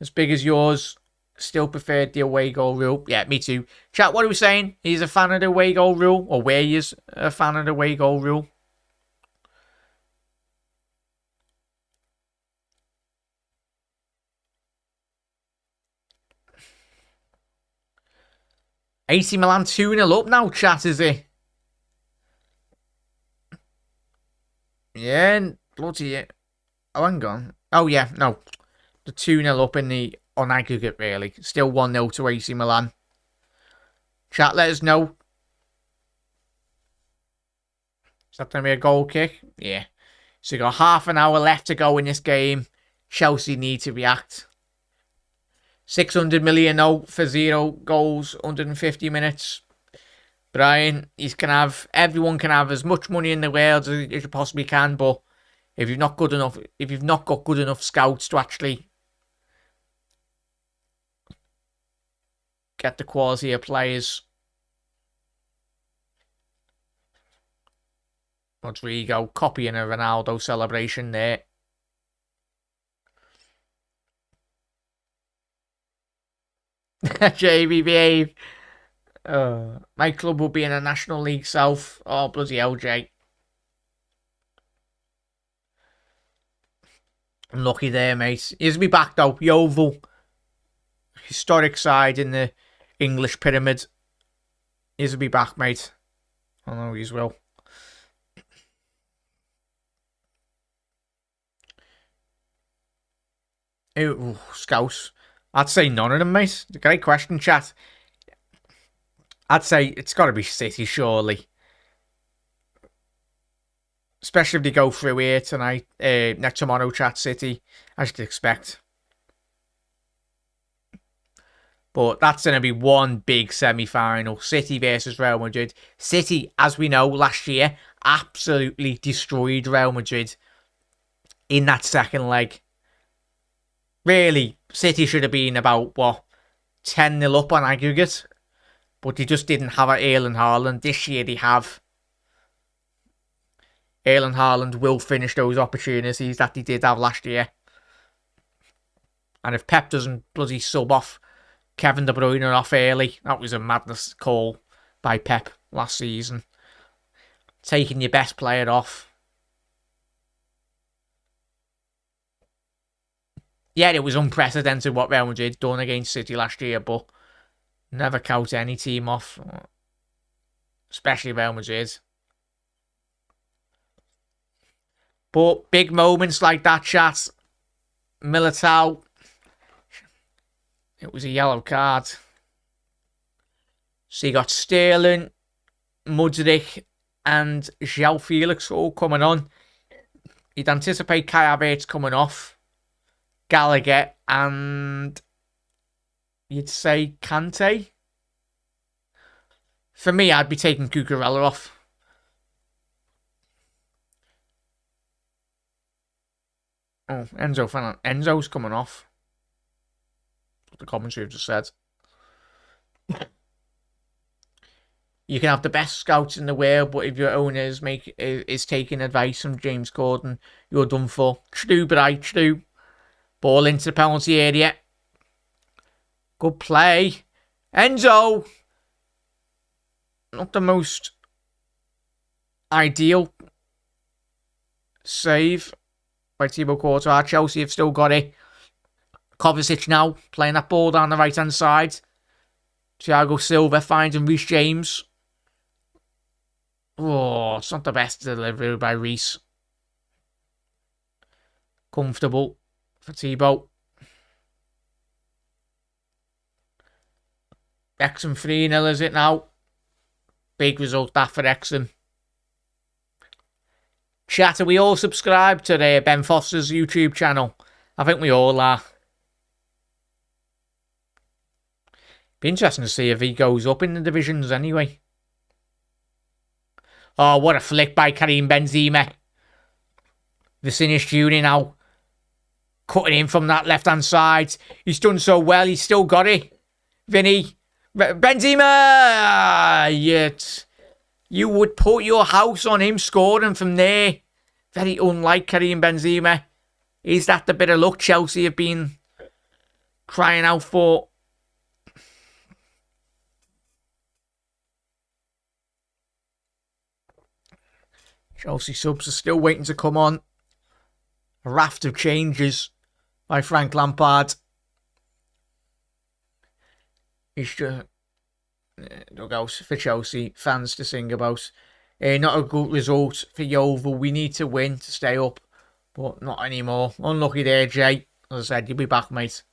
as big as yours. Still preferred the away goal rule. Yeah, me too. Chat, what are we saying? He's a fan of the away goal rule? Or where he is a fan of the away goal rule? AC Milan 2-0 up now, chat, is it? Yeah, bloody yeah. Oh, hang on. Oh, yeah, no. The 2-0 up on aggregate, really. Still 1-0 to AC Milan. Chat, let us know. Is that going to be a goal kick? Yeah. So you got half an hour left to go in this game. Chelsea need to react. 600 million out for 0 goals, 150 minutes. Brian, everyone can have as much money in the world as you possibly can, but if you've not got good enough scouts to actually get the quality of players. Rodrigo copying a Ronaldo celebration there. JB behave. My club will be in a National League South. Oh, bloody LJ. Unlucky there, mate. He's be back though. Yeovil. Historic side in the English pyramid. He's be back, mate. I know he's will. Ooh, Scouts. I'd say none of them, mate. Great question, chat. I'd say it's got to be City, surely. Especially if they go through here tonight. Next tomorrow, chat City, as you'd expect. But that's going to be one big semi-final. City versus Real Madrid. City, as we know, last year, absolutely destroyed Real Madrid in that second leg. Really, City should have been about, 10-0 up on aggregate. But they just didn't have Erling Haaland. This year they have. Erling Haaland will finish those opportunities that they did have last year. And if Pep doesn't bloody sub off Kevin De Bruyne off early, that was a madness call by Pep last season. Taking your best player off. Yeah, it was unprecedented what Real Madrid done against City last year, but never count any team off, especially Real Madrid. But big moments like that, chat. Militao. It was a yellow card. So you got Sterling, Mudryk, and João Felix all coming on. You'd anticipate Kai Havertz coming off. Gallagher and you'd say Kante. For me, I'd be taking Cucurella off. Oh, Enzo's coming off. What the commentary just said. You can have the best scouts in the world, but if your owner is taking advice from James Corden, you're done for. True, true. Ball into the penalty area. Good play. Enzo. Not the most ideal save by Thibaut Courtois. Chelsea have still got it. Kovacic now playing that ball down the right-hand side. Thiago Silva finding Reece James. Oh, it's not the best delivery by Reece. Comfortable for Thibaut. Wrexham 3-0 is it now? Big result that for Wrexham. Chat, are we all subscribed to Ben Foster's YouTube channel? I think we all are. Be interesting to see if he goes up in the divisions anyway. Oh, what a flick by Karim Benzema. Vinicius Junior now cutting in from that left-hand side. He's done so well. He's still got it. Vinny. Benzema! Yet you would put your house on him scoring from there. Very unlike Karim Benzema. Is that the bit of luck Chelsea have been crying out for? Chelsea subs are still waiting to come on. A raft of changes by Frank Lampard. He's just dugouts for Chelsea fans to sing about. Not a good result for Yeovil. We need to win to stay up, but not anymore. Unlucky there, Jay. As I said, you'll be back, mate.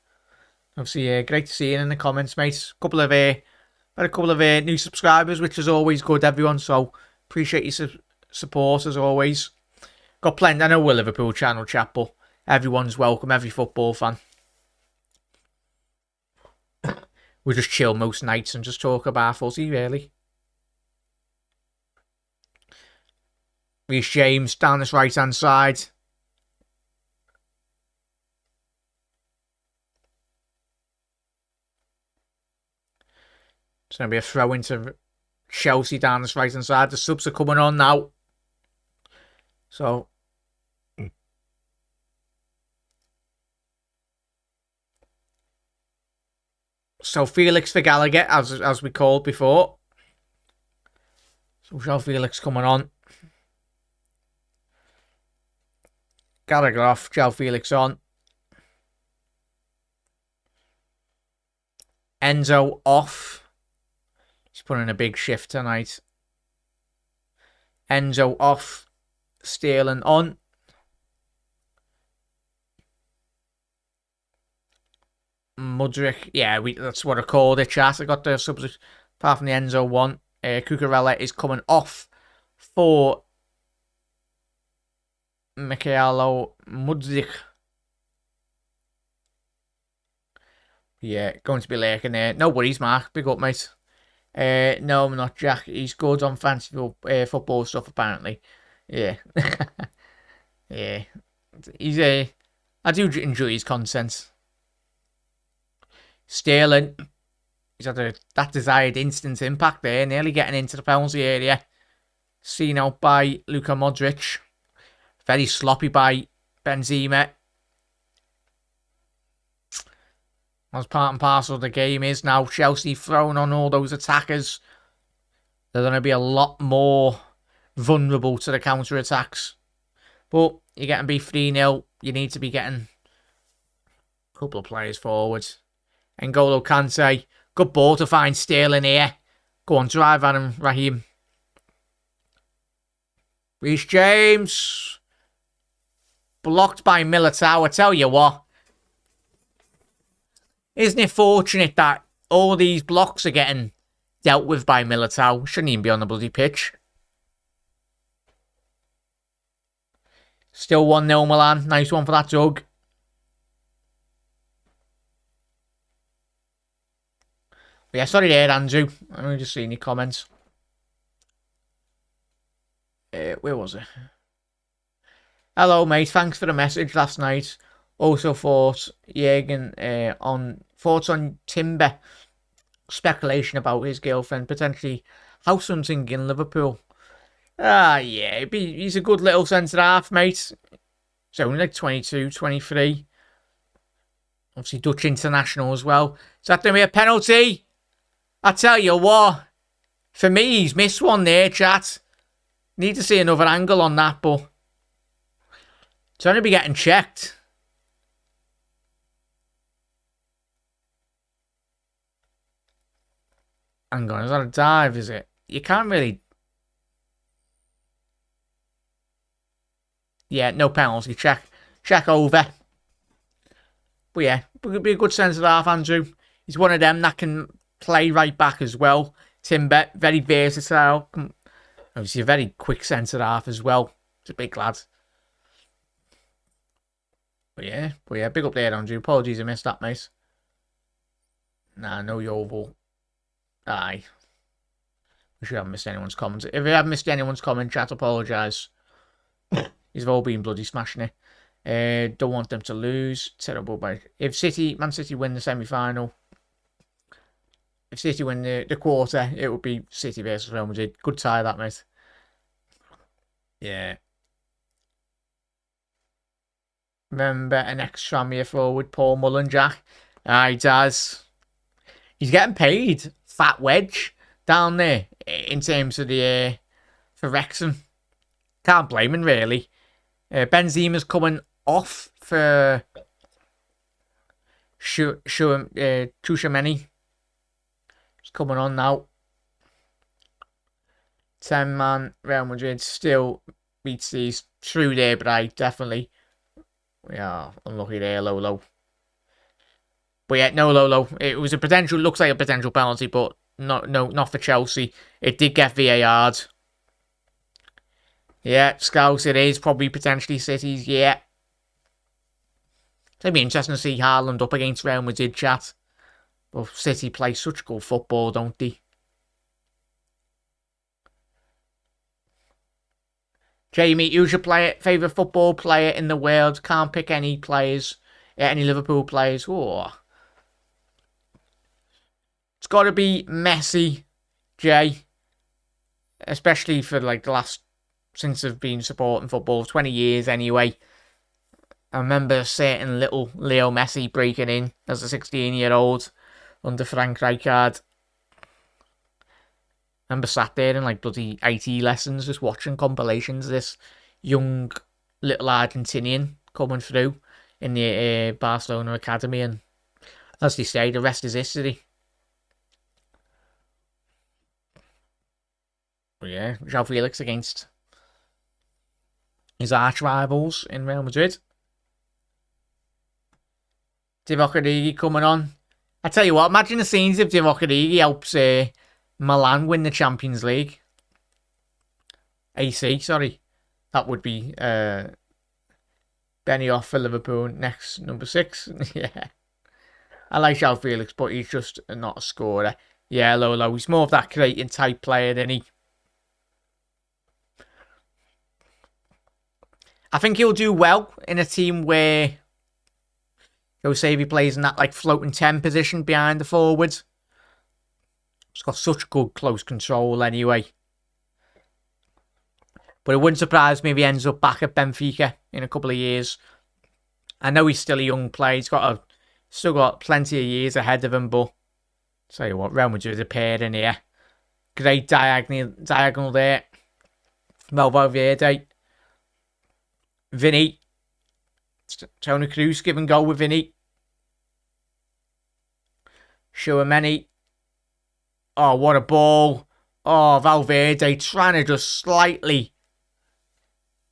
Obviously, great to see you in the comments, mate. Had a couple of new subscribers, which is always good, everyone. So appreciate your support as always. Got plenty. I know we're Liverpool channel chat, but everyone's welcome. Every football fan. We just chill most nights and just talk about footy, really. Reece James down this right-hand side. It's going to be a throw into Chelsea down this right-hand side. The subs are coming on now. So Felix for Gallagher, as we called before. So João Felix coming on. Gallagher off, João Felix on. Enzo off. He's putting a big shift tonight. Enzo off. Sterling on. Mudryk, yeah, that's what I called it, chat. I got the subs apart from the Enzo one. Cucurella is coming off for Mikhailo Mudryk. Yeah, going to be lurking there. No worries, Mark. Big up, mate. No, I'm not Jack. He's good on fancy football stuff, apparently. Yeah. Yeah. He's I do enjoy his content. Sterling, he's had that desired instant impact there, nearly getting into the penalty area. Seen out by Luka Modric. Very sloppy by Benzema. As part and parcel of the game is now Chelsea throwing on all those attackers. They're going to be a lot more vulnerable to the counter-attacks. But you're getting beat 3-0. You need to be getting a couple of players forward. N'Golo Kante. Good ball to find Sterling here. Go on, drive at him, Raheem. Reece James. Blocked by Militao. I tell you what. Isn't it fortunate that all these blocks are getting dealt with by Militao? Shouldn't even be on the bloody pitch. Still 1-0 Milan. Nice one for that Doug. But yeah, sorry there, Andrew. I'm just seeing your comments. Where was it? Hello, mate. Thanks for the message last night. Also thoughts, Jürgen, thoughts on Timber. Speculation about his girlfriend potentially house hunting in Liverpool. Yeah, he's a good little centre-half, mate. He's only like 22, 23. Obviously Dutch international as well. Is that going to be a penalty? I tell you what, for me, he's missed one there, chat. Need to see another angle on that, but it's only be getting checked. Hang on, is that a dive, is it? You can't really... Yeah, no penalty. Check over. But yeah, it'll be a good centre half, Andrew. He's one of them that can play right back as well. Timber, very versatile. Obviously a very quick centre half as well. He's a big lad. But yeah, big up there, Andrew. Apologies I missed that, mate. Nah, no Yeovil. Aye. We should haven't missed anyone's comments. If we haven't missed anyone's comment, chat, apologise. You've all been bloody smashing it. Don't want them to lose. Terrible. But if Man City win the semi-final, if City win the quarter, it would be City versus Real Madrid. Good tie, that, mate. Yeah. Remember an ex-Tranmere forward, Paul Mullen, Jack? He does. He's getting paid. Fat wedge down there in terms of the for Wrexham. Can't blame him, really. Benzema's coming off for Chouameni. He's coming on now. 10-man Real Madrid still beats these through there, but I definitely. Yeah, unlucky there, Lolo. But yeah, no Lolo. It was a potential, looks like a potential penalty, but not for Chelsea. It did get VAR'd. Yeah, Scouse, it is probably potentially City's. Yeah. It's going to be interesting to see Haaland up against Real Madrid, chat. But City play such good football, don't they? Jamie, who's your favourite football player in the world? Can't pick any players. Any Liverpool players. Oh. It's got to be Messi, Jay. Especially for like the last, since I've been supporting football, 20 years anyway. I remember a certain little Leo Messi breaking in as a 16-year-old under Frank Rijkaard. I remember sat there in like bloody IT lessons just watching compilations of this young little Argentinian coming through in the Barcelona Academy, and as they say, the rest is history. But yeah, João Felix against his arch rivals in Real Madrid. Divock Origi coming on. I tell you what, imagine the scenes if Divock Origi helps Milan win the Champions League. AC, sorry. That would be Benny off for Liverpool next, number 6. Yeah. I like João Felix, but he's just not a scorer. Yeah, Lolo. He's more of that creating type player than he. I think he'll do well in a team where say if he plays in that like floating 10 position behind the forwards. He's got such good close control anyway. But it wouldn't surprise me if he ends up back at Benfica in a couple of years. I know he's still a young player. He's still got plenty of years ahead of him, but tell you what, Real Madrid are paired in here. Great diagonal there. Valverde. Vinny. Tony Cruz give and go with Vinny. Chouameni. Oh, what a ball. Oh, Valverde trying to just slightly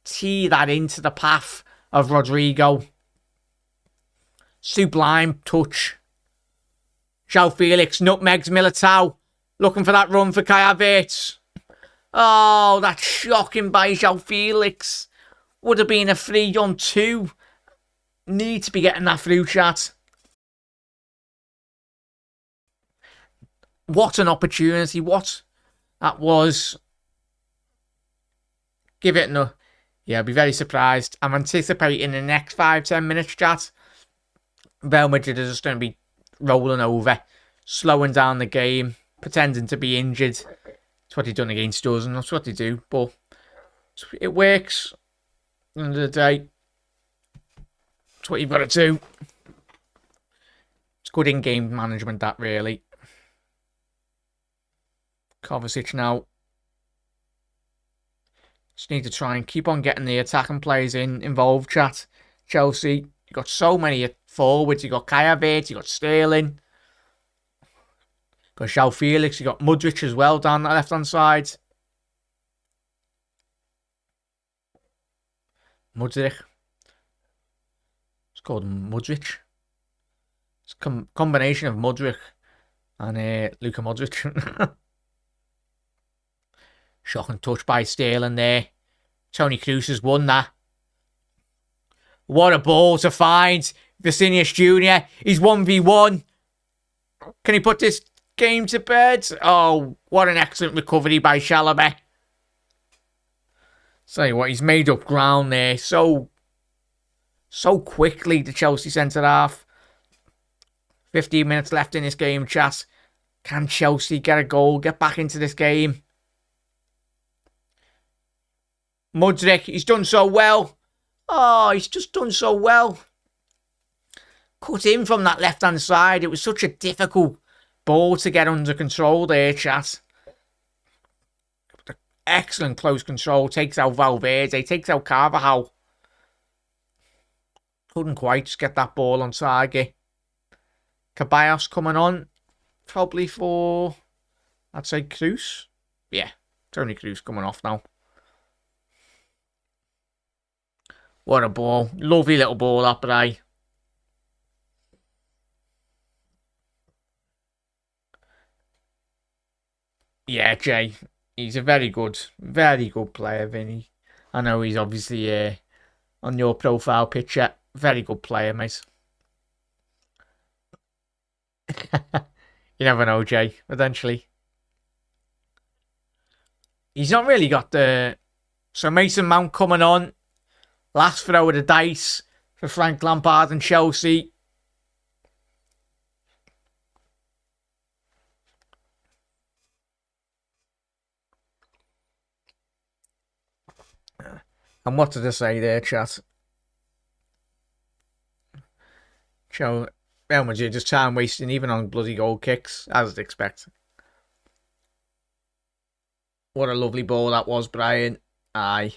tee that into the path of Rodrigo. Sublime touch. João Felix nutmegs Militao. Looking for that run for Kai Havertz. Oh, that's shocking by João Felix. Would have been a 3-on-2. Need to be getting that through, chat. What an opportunity. What that was. Give it no. Yeah, I'll be very surprised. I'm anticipating the next 5-10 minutes, chat. Real Madrid is just going to be rolling over, slowing down the game, pretending to be injured. That's what he done against us, and that's what they do. But it works. At the end of the day, that's what you've got to do. It's good in-game management, that, really. Kovacic now. Just need to try and keep on getting the attacking players involved, chat. Chelsea, you got so many forwards. You got Kai Havertz, you got Sterling. Got João Felix, you got Mudryk as well down that left-hand side. Mudryk. It's called Mudryk. It's a combination of Mudryk And Luka Modric. Shocking touch by Sterling there. Toni Kroos has won that. What a ball to find. Vinicius Jr. He's 1v1. Can he put this game to bed? Oh, what an excellent recovery by Chalobah. Tell you what, he's made up ground there so quickly, the Chelsea centre-half. 15 minutes left in this game, chat. Can Chelsea get a goal, get back into this game? Modric, he's done so well. Oh, he's just done so well. Cut in from that left-hand side. It was such a difficult ball to get under control there, chat. Excellent close control. Takes out Valverde. Takes out Carvajal. Couldn't quite just get that ball on target. Ceballos coming on. Probably for, I'd say, Kroos. Yeah, Toni Kroos coming off now. What a ball. Lovely little ball up, but yeah, Jay. He's a very good player, Vinny. I know he's obviously on your profile picture. Very good player, mate. You never know, Jay. Eventually. He's not really got the... So Mason Mount coming on. Last throw of the dice for Frank Lampard and Chelsea. And what did I say there, chat? Real Madrid just time wasting even on bloody goal kicks, as I'd expect. What a lovely ball that was, Brian. Aye.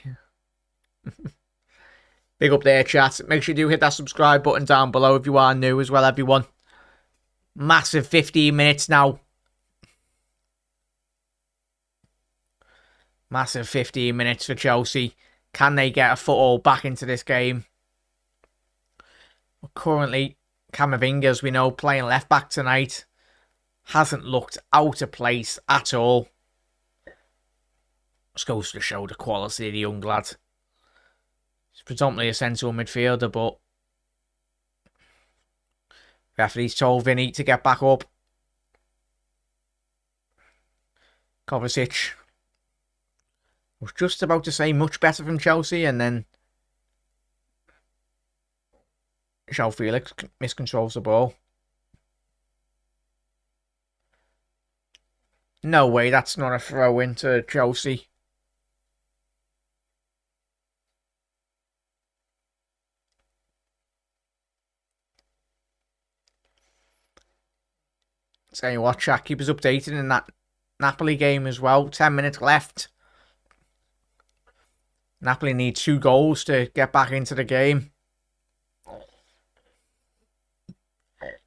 Big up there, chat. Make sure you do hit that subscribe button down below if you are new as well, everyone. Massive 15 minutes now. Massive 15 minutes for Chelsea. Can they get a foothold back into this game? Well, currently, Camavinga, as we know, playing left back tonight. Hasn't looked out of place at all. Just goes to show the quality of the young lad. He's predominantly a central midfielder, but referee's told Vinny to get back up. Kovacic was just about to say much better from Chelsea, and then João Felix miscontrols the ball. No way, that's not a throw into Chelsea. Tell you what, chat, keep us updated in that Napoli game as well. 10 minutes left. Napoli need 2 goals to get back into the game.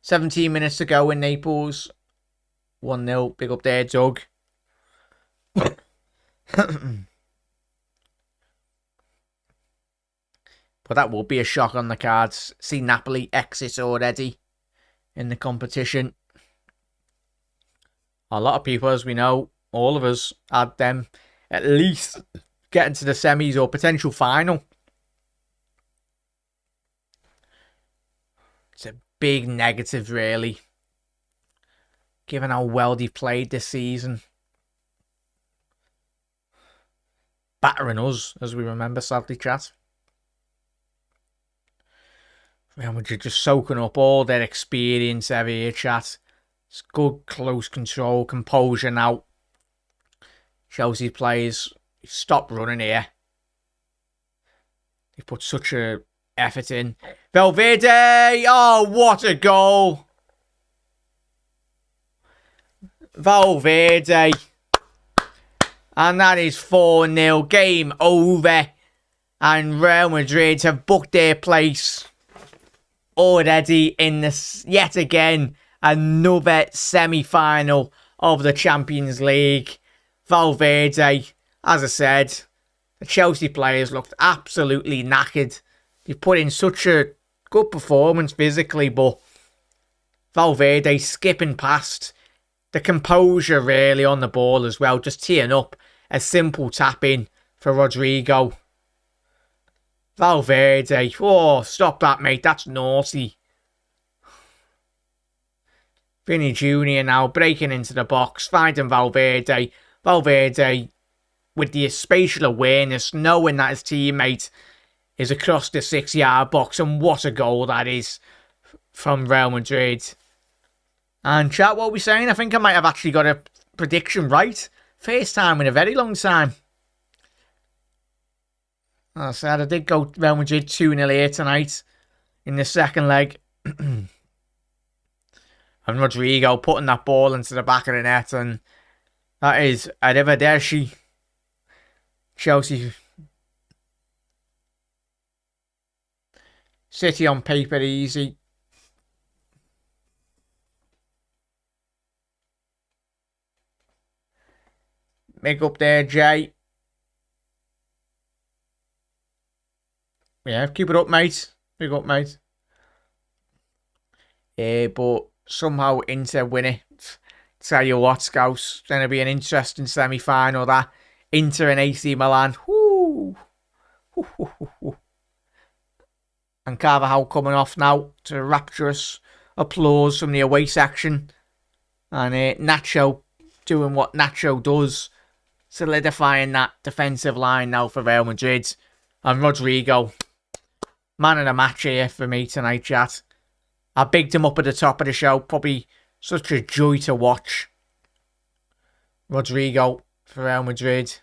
17 minutes to go in Naples. 1-0. Big up there, Doug. But that will be a shock on the cards. See Napoli exit already in the competition. A lot of people, as we know, all of us, had them at least getting to the semis or potential final. It's a big negative, really, given how well they played this season. Battering us, as we remember, sadly, chat. Real Madrid just soaking up all their experience every year, chat. It's good close control, composure now. Chelsea players stop running here. They put such a effort in. Valverde! Oh, what a goal! Valverde. And that is 4-0. Game over. And Real Madrid have booked their place already in this, yet again, another semi-final of the Champions League. Valverde, as I said, the Chelsea players looked absolutely knackered. They put in such a good performance physically, but Valverde skipping past the composure really on the ball as well, just teeing up a simple tap in for Rodrigo. Valverde, oh, stop that, mate, that's naughty. Vinny Jr. now breaking into the box, finding Valverde. Valverde with the spatial awareness, knowing that his teammate is across the 6-yard box, and what a goal that is from Real Madrid. And chat, what are we saying? I think I might have actually got a prediction right. First time in a very long time. As I said, I did go Real Madrid 2-0 here tonight in the second leg. And Rodrigo putting that ball into the back of the net, and that is arrivederci. Chelsea. City on paper easy. Big up there, Jay. Yeah, keep it up, mate. Big up, mate. Yeah, but somehow Inter win it. Tell you what, Scouts, it's going to be an interesting semi-final, that. Inter and AC Milan. Woo! And Carvajal coming off now to rapturous applause from the away section. And Nacho doing what Nacho does, solidifying that defensive line now for Real Madrid. And Rodrigo, man of the match here for me tonight, chat. I bigged him up at the top of the show. Probably such a joy to watch. Rodrigo for Real Madrid.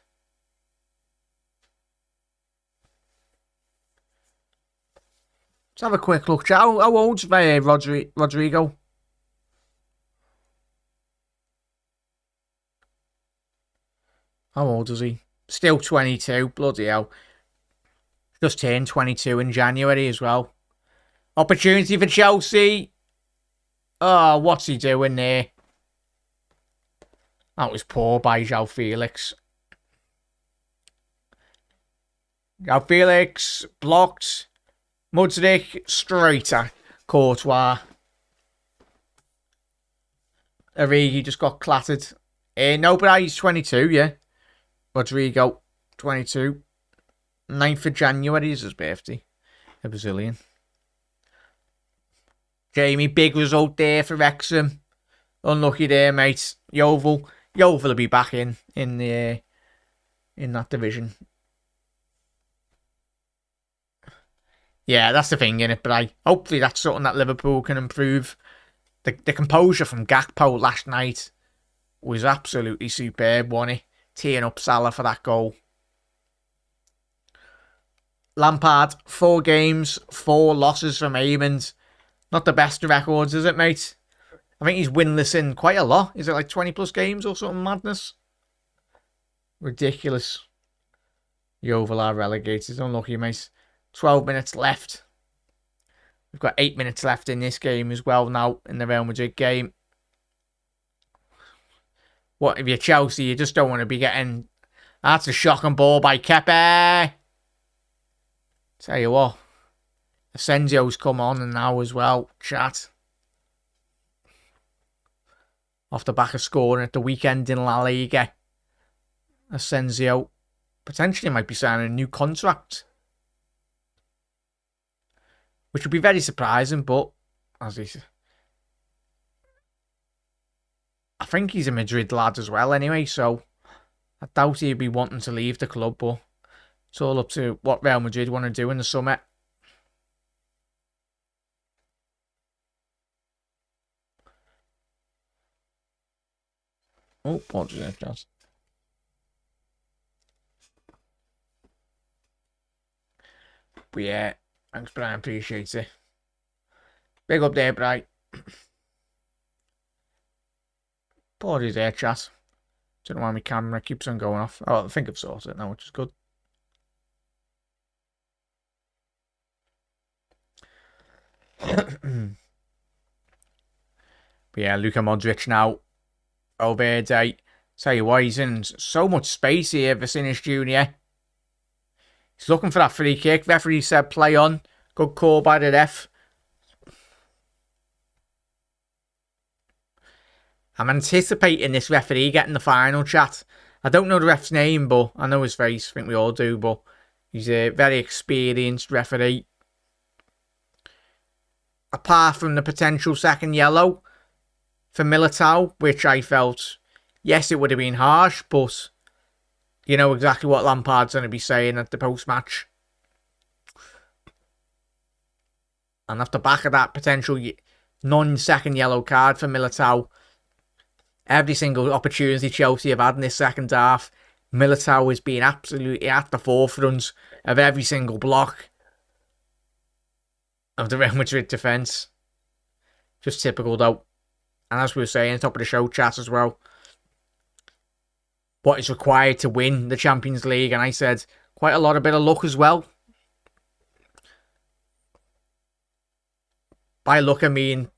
Let's have a quick look. How old's Rodrigo? How old is he? Still 22. Bloody hell. Just turned 22 in January as well. Opportunity for Chelsea. Oh, what's he doing there? That was poor by João Felix. João Felix blocked. Mudrik straight at Courtois. Origi just got clattered. No, but he's 22, yeah. Rodrigo, 22. 9th of January is his birthday. A Brazilian. Jamie, big result there for Wrexham. Unlucky there, mate. Yeovil will be back in that division. Yeah, that's the thing, innit? But hopefully that's something that Liverpool can improve. The composure from Gakpo last night was absolutely superb, wasn't it? Teeing up Salah for that goal. Lampard, 4 games, 4 losses from Eamons. Not the best records, is it, mate? I think he's winless in quite a lot. Is it like 20 plus games or something madness? Ridiculous. Yeovil are relegated. Unlucky, mate. 12 minutes left. We've got 8 minutes left in this game as well now, in the Real Madrid game. What, if you're Chelsea, you just don't want to be getting... That's a shocking ball by Kepa. Tell you what. Asensio's come on and now as well. Chat. Off the back of scoring at the weekend in La Liga. Asensio potentially might be signing a new contract. Which would be very surprising, but as he said, I think he's a Madrid lad as well anyway, so I doubt he'd be wanting to leave the club, but it's all up to what Real Madrid want to do in the summer. Oh, apologies there, Josh. But yeah, thanks, Brian. Appreciate it. Big up there, Brian. Apologies there, chat. Don't know why my camera keeps on going off. Oh, I think I've sorted it now, which is good. But yeah, Luka Modric now. Valverde. Tell you what, he's in so much space here, Vinicius Jr. He's looking for that free kick. Referee said play on. Good call by the ref. I'm anticipating this referee getting the final, chat. I don't know the ref's name, but I know his face. I think we all do, but he's a very experienced referee. Apart from the potential second yellow for Militao, which I felt, yes, it would have been harsh, but you know exactly what Lampard's going to be saying at the post-match. And off the back of that potential non-second yellow card for Militao, every single opportunity Chelsea have had in this second half, Militao has been absolutely at the forefront of every single block of the Real Madrid defence. Just typical though. And as we were saying, top of the show chat as well, what is required to win the Champions League, and I said quite a bit of luck as well. By luck I mean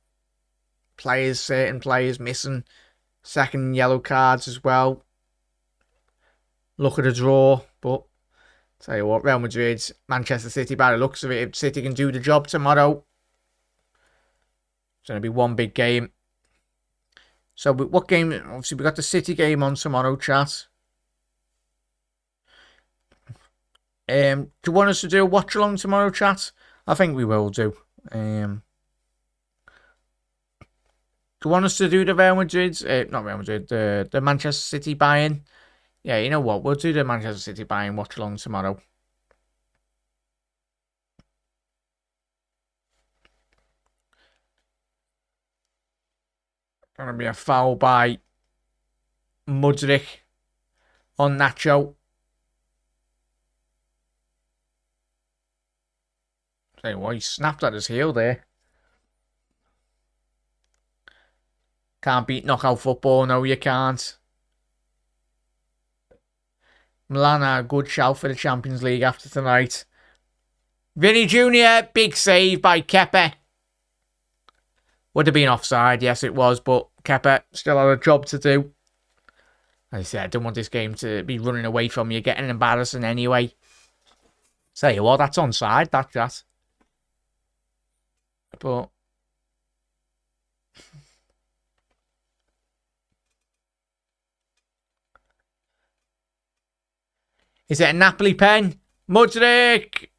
certain players missing second yellow cards as well. Look at the draw, but tell you what, Real Madrid, Manchester City, by the looks of it, if City can do the job tomorrow, it's going to be one big game. So what game? Obviously we got the City game on tomorrow, chat. Do you want us to do a watch along tomorrow, chat? I think we will do. Do you want us to do the Real Madrid, not Real Madrid, the Manchester City buy-in? Yeah, you know what? We'll do the Manchester City buy-in watch along tomorrow. Going to be a foul by Madrid on Nacho. Tell you what, he snapped at his heel there. Can't beat knockout football, no you can't. Milan are a good shout for the Champions League after tonight. Vinny Jr., big save by Kepa. Would have been offside, yes it was, but Kepa still had a job to do. As I said, I don't want this game to be running away from you, getting embarrassing anyway. Tell you what, that's onside, that. But is it a Napoli pen? Mudryk!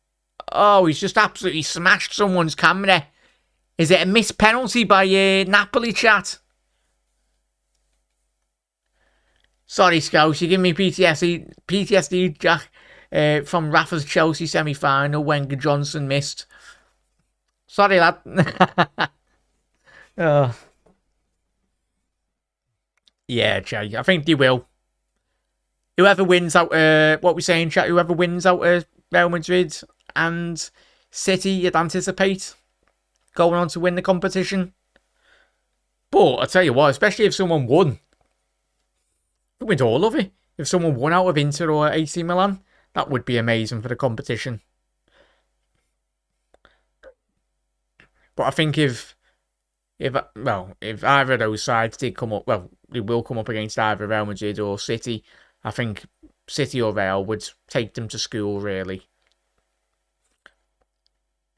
Oh, he's just absolutely smashed someone's camera. Is it a missed penalty by Napoli, chat? Sorry, Scouse, you give me PTSD, Jack, from Rafa's Chelsea semi-final when Johnson missed. Sorry, lad. Oh. Yeah, Jay, I think they will. Whoever wins out, what we're saying, chat, whoever wins out Real Madrid and City, you'd anticipate going on to win the competition. But I tell you what, especially if someone won, we'd all love it. If someone won out of Inter or AC Milan, that would be amazing for the competition. But I think if either of those sides did come up, well, they will come up against either Real Madrid or City. I think City or Real would take them to school, really.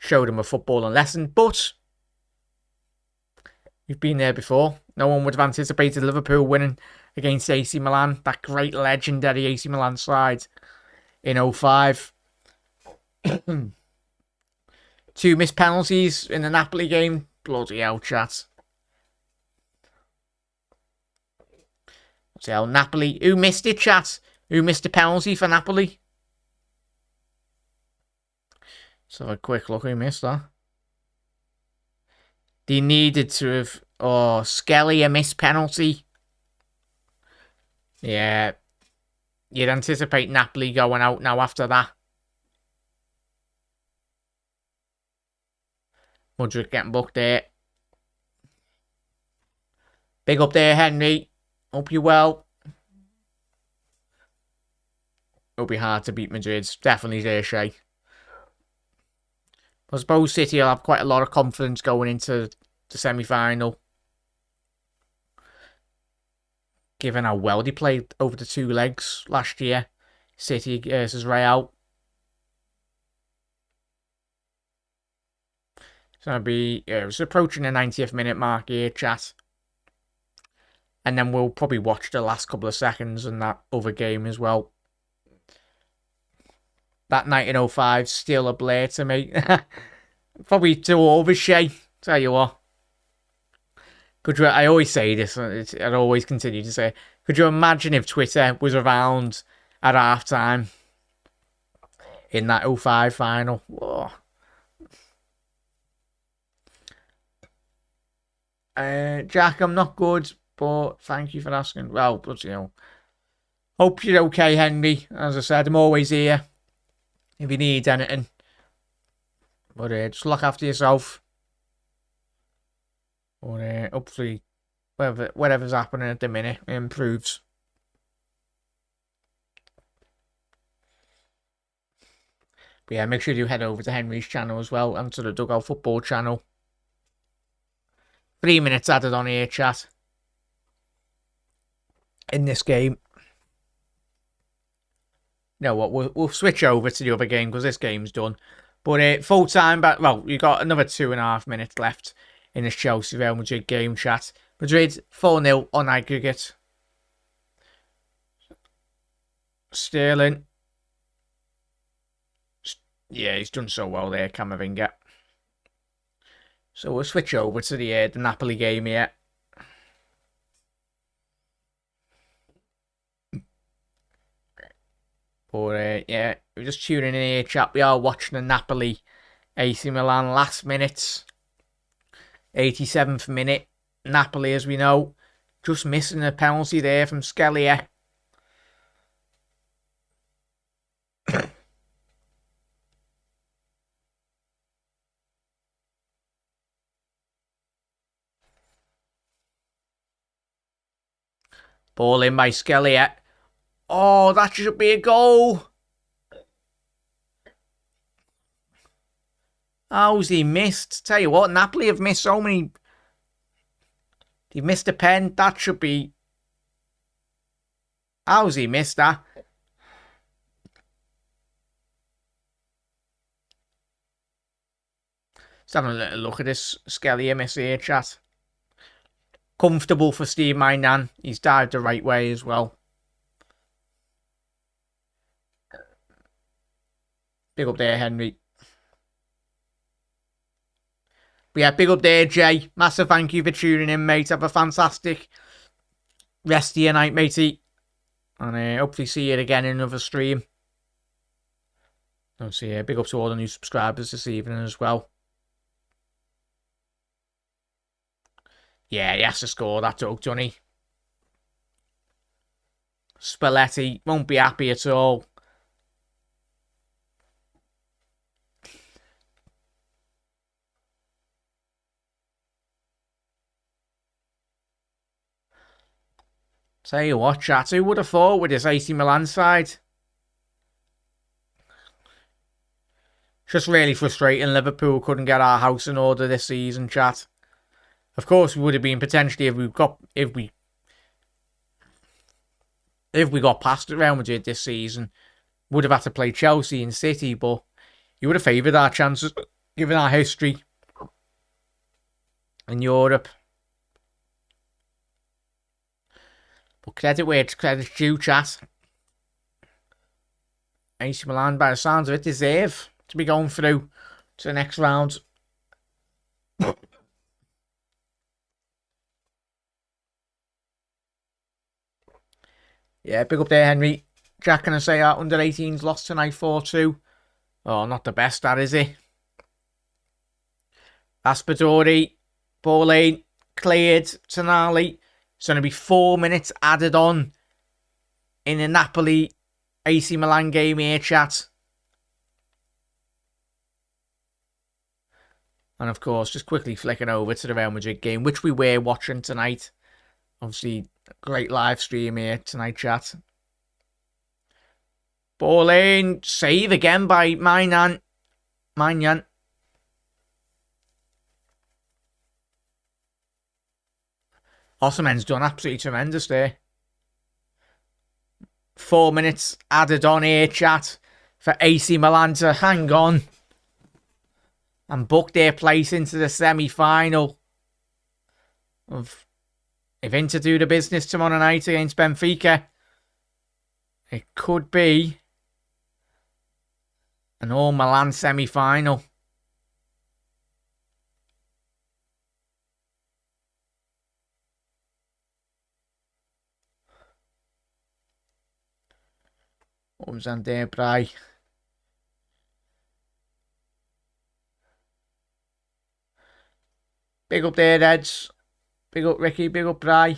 Show them a footballing lesson, but we've been there before. No one would have anticipated Liverpool winning against AC Milan, that great legendary AC Milan side in 2005. 2 missed penalties in the Napoli game. Bloody hell, chat. So Napoli, who missed it, chat? Who missed the penalty for Napoli? Let's have a quick look who missed that. They needed to have... Oh, Skelly, a missed penalty. Yeah. You'd anticipate Napoli going out now after that. Mudryk getting booked there. Big up there, Henry. Hope you're well. It'll be hard to beat Madrid. Definitely there, Shay. I suppose City will have quite a lot of confidence going into the semi-final, given how well they played over the 2 legs last year. City versus Real. It's going to be... it's approaching the 90th minute mark here, chat. And then we'll probably watch the last couple of seconds in that other game as well. That 1905 still a blur to me. Probably too over Shea. Tell you what. I always say this, I'd always continue to say, could you imagine if Twitter was around at halftime in that 05 final? Whoa. Jack, I'm not good, but thank you for asking. Well, but you know, hope you're okay, Henry. As I said, I'm always here if you need anything. But just look after yourself. Or hopefully, whatever's happening at the minute improves. But yeah, make sure you head over to Henry's channel as well and to the Dugout Football channel. 3 minutes added on here, chat. In this game. You know what? We'll switch over to the other game because this game's done. But full time back. Well, you got another 2.5 minutes left in this Chelsea Real Madrid game, chat. Madrid 4-0 on aggregate. Sterling. Yeah, he's done so well there, Camavinga. So we'll switch over to the Napoli game here. But yeah, we're just tuning in here, chat. We are watching the Napoli AC Milan last minutes. 87th minute. Napoli, as we know, just missing a penalty there from Skelly. Ball in by Skelly. Oh, that should be a goal. How's he missed? Tell you what, Napoli have missed so many. He missed a pen. That should be. How's he missed that? Let's have a little look at this Skelly miss here, chat. Comfortable for Steve Mainan. He's dived the right way as well. Big up there, Henry. But yeah, big up there, Jay. Massive thank you for tuning in, mate. Have a fantastic rest of your night, matey. And hopefully see you again in another stream. So yeah, big up to all the new subscribers this evening as well. Yeah, he has to score that Doug, doesn't he? Spalletti won't be happy at all. Tell you what, chat, who would have thought with this AC Milan side? Just really frustrating. Liverpool couldn't get our house in order this season, chat. Of course, we would have been potentially if we got past Real Madrid this season, would have had to play Chelsea and City, but you would have favoured our chances given our history in Europe. But credit where credit's due, chat. AC Milan, by the sounds of it, deserve to be going through to the next round. Yeah, big up there, Henry. Jack, can I say our under 18s lost tonight 4-2? Oh, not the best, that is it. Aspadori, ball in, cleared, Tonali. It's going to be 4 minutes added on in the Napoli AC Milan game here, chat. And of course, just quickly flicking over to the Real Madrid game, which we were watching tonight. Obviously, great live stream here tonight, chat. Ball in, save again by Mainan. Osimhen's done absolutely tremendous there. 4 minutes added on here, chat, for AC Milan to hang on and book their place into the semi-final of If Inter do the business tomorrow night against Benfica, it could be an all Milan semi-final. And there, Bry. Big up there, Reds. Big up Ricky. Big up Bry.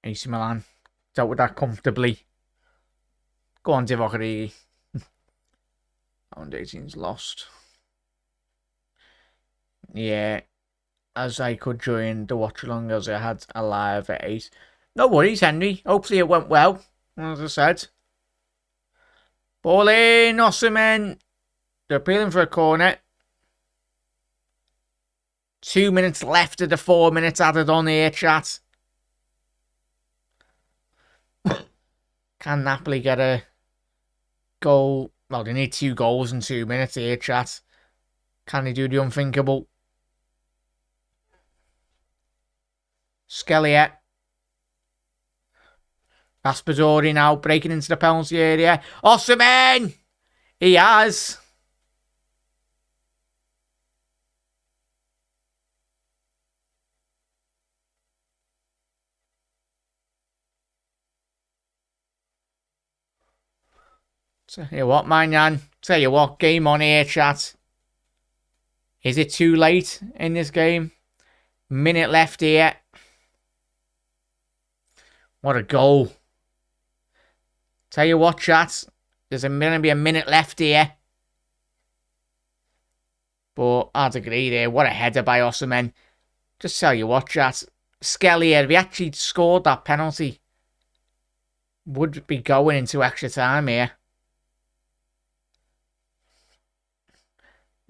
AC Milan dealt with that comfortably. Go on, Divock Origi. Round 18's lost. Yeah, as I could join the watch along as I had a live at 8. No worries, Henry. Hopefully it went well, as I said. Ball in, Osimhen. They're appealing for a corner. 2 minutes left of the 4 minutes added on here, chat. Can Napoli get a goal? Well, they need 2 goals in 2 minutes here, chat. Can they do the unthinkable? Skellier. Raspadori now breaking into the penalty area. Osimhen! He has. Tell you what, man. Tell you what, game on here, chat. Is it too late in this game? Minute left here. What a goal. Tell you what, chat. There's going to be a minute left here. But I'd agree there. What a header by Osimhen. Just tell you what, chat. Skellier, if he actually scored that penalty, would be going into extra time here.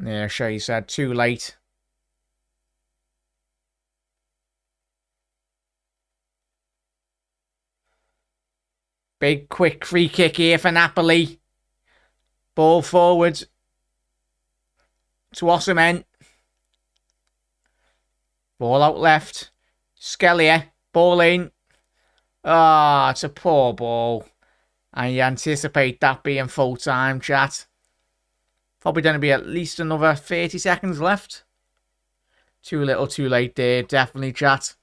Yeah, sure you said too late. Big quick free kick here for Napoli. Ball forward to Osimhen. Ball out left. Skellier. Ball in. Ah, it's a poor ball. And you anticipate that being full time, chat. Probably going to be at least another 30 seconds left. Too little, too late there. Definitely, chat.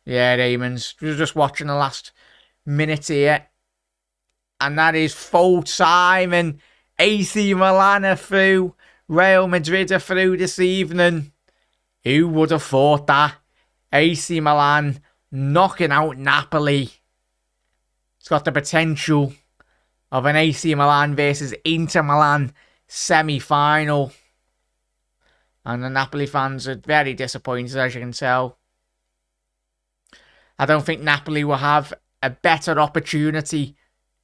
Yeah, Raymond's. We're just watching the last minute here. And that is full time. And AC Milan are through. Real Madrid are through this evening. Who would have thought that? AC Milan knocking out Napoli. It's got the potential of an AC Milan versus Inter Milan semi-final. And the Napoli fans are very disappointed, as you can tell. I don't think Napoli will have a better opportunity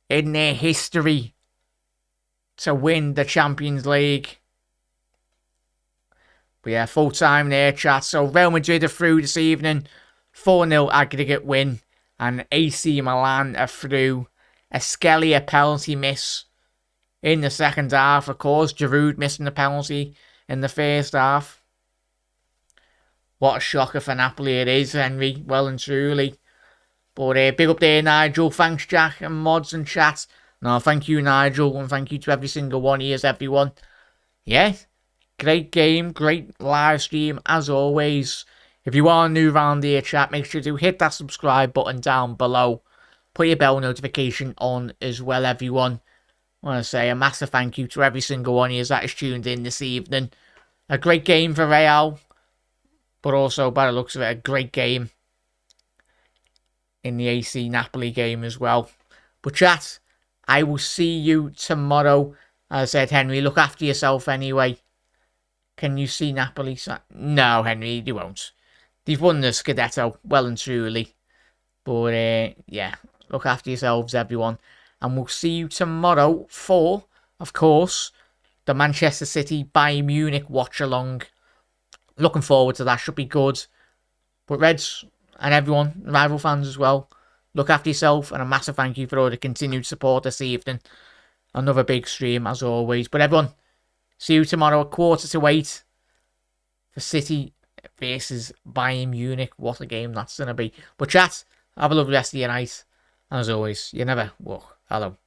in their history to win the Champions League. But yeah, full time there, chat. So Real Madrid are through this evening. 4-0 aggregate win. And AC Milan are through. A Skellier penalty miss in the second half. Of course, Giroud missing the penalty in the first half. What a shocker for Napoli it is, Henry. Well and truly. But big up there, Nigel. Thanks, Jack and mods and chat. No, thank you, Nigel. And thank you to every single one. Here's everyone. Yeah, great game. Great live stream, as always. If you are new around here, chat, make sure to hit that subscribe button down below. Put your bell notification on as well, everyone. I want to say a massive thank you to every single one of you that is tuned in this evening. A great game for Real, but also, by the looks of it, a great game in the AC Napoli game as well. But chat, I will see you tomorrow. As I said, Henry, look after yourself anyway. Can you see Napoli? No, Henry, you won't. They've won the Scudetto, well and truly. But yeah, look after yourselves, everyone. And we'll see you tomorrow for, of course, the Manchester City Bayern Munich watch-along. Looking forward to that. Should be good. But Reds and everyone, rival fans as well, Look after yourself, and a massive thank you for all the continued support this evening. Another big stream, as always. But everyone, see you tomorrow at 7:45 for City versus Bayern Munich. What a game that's going to be. But chat, have a lovely rest of your night. And as always, you never walk alone.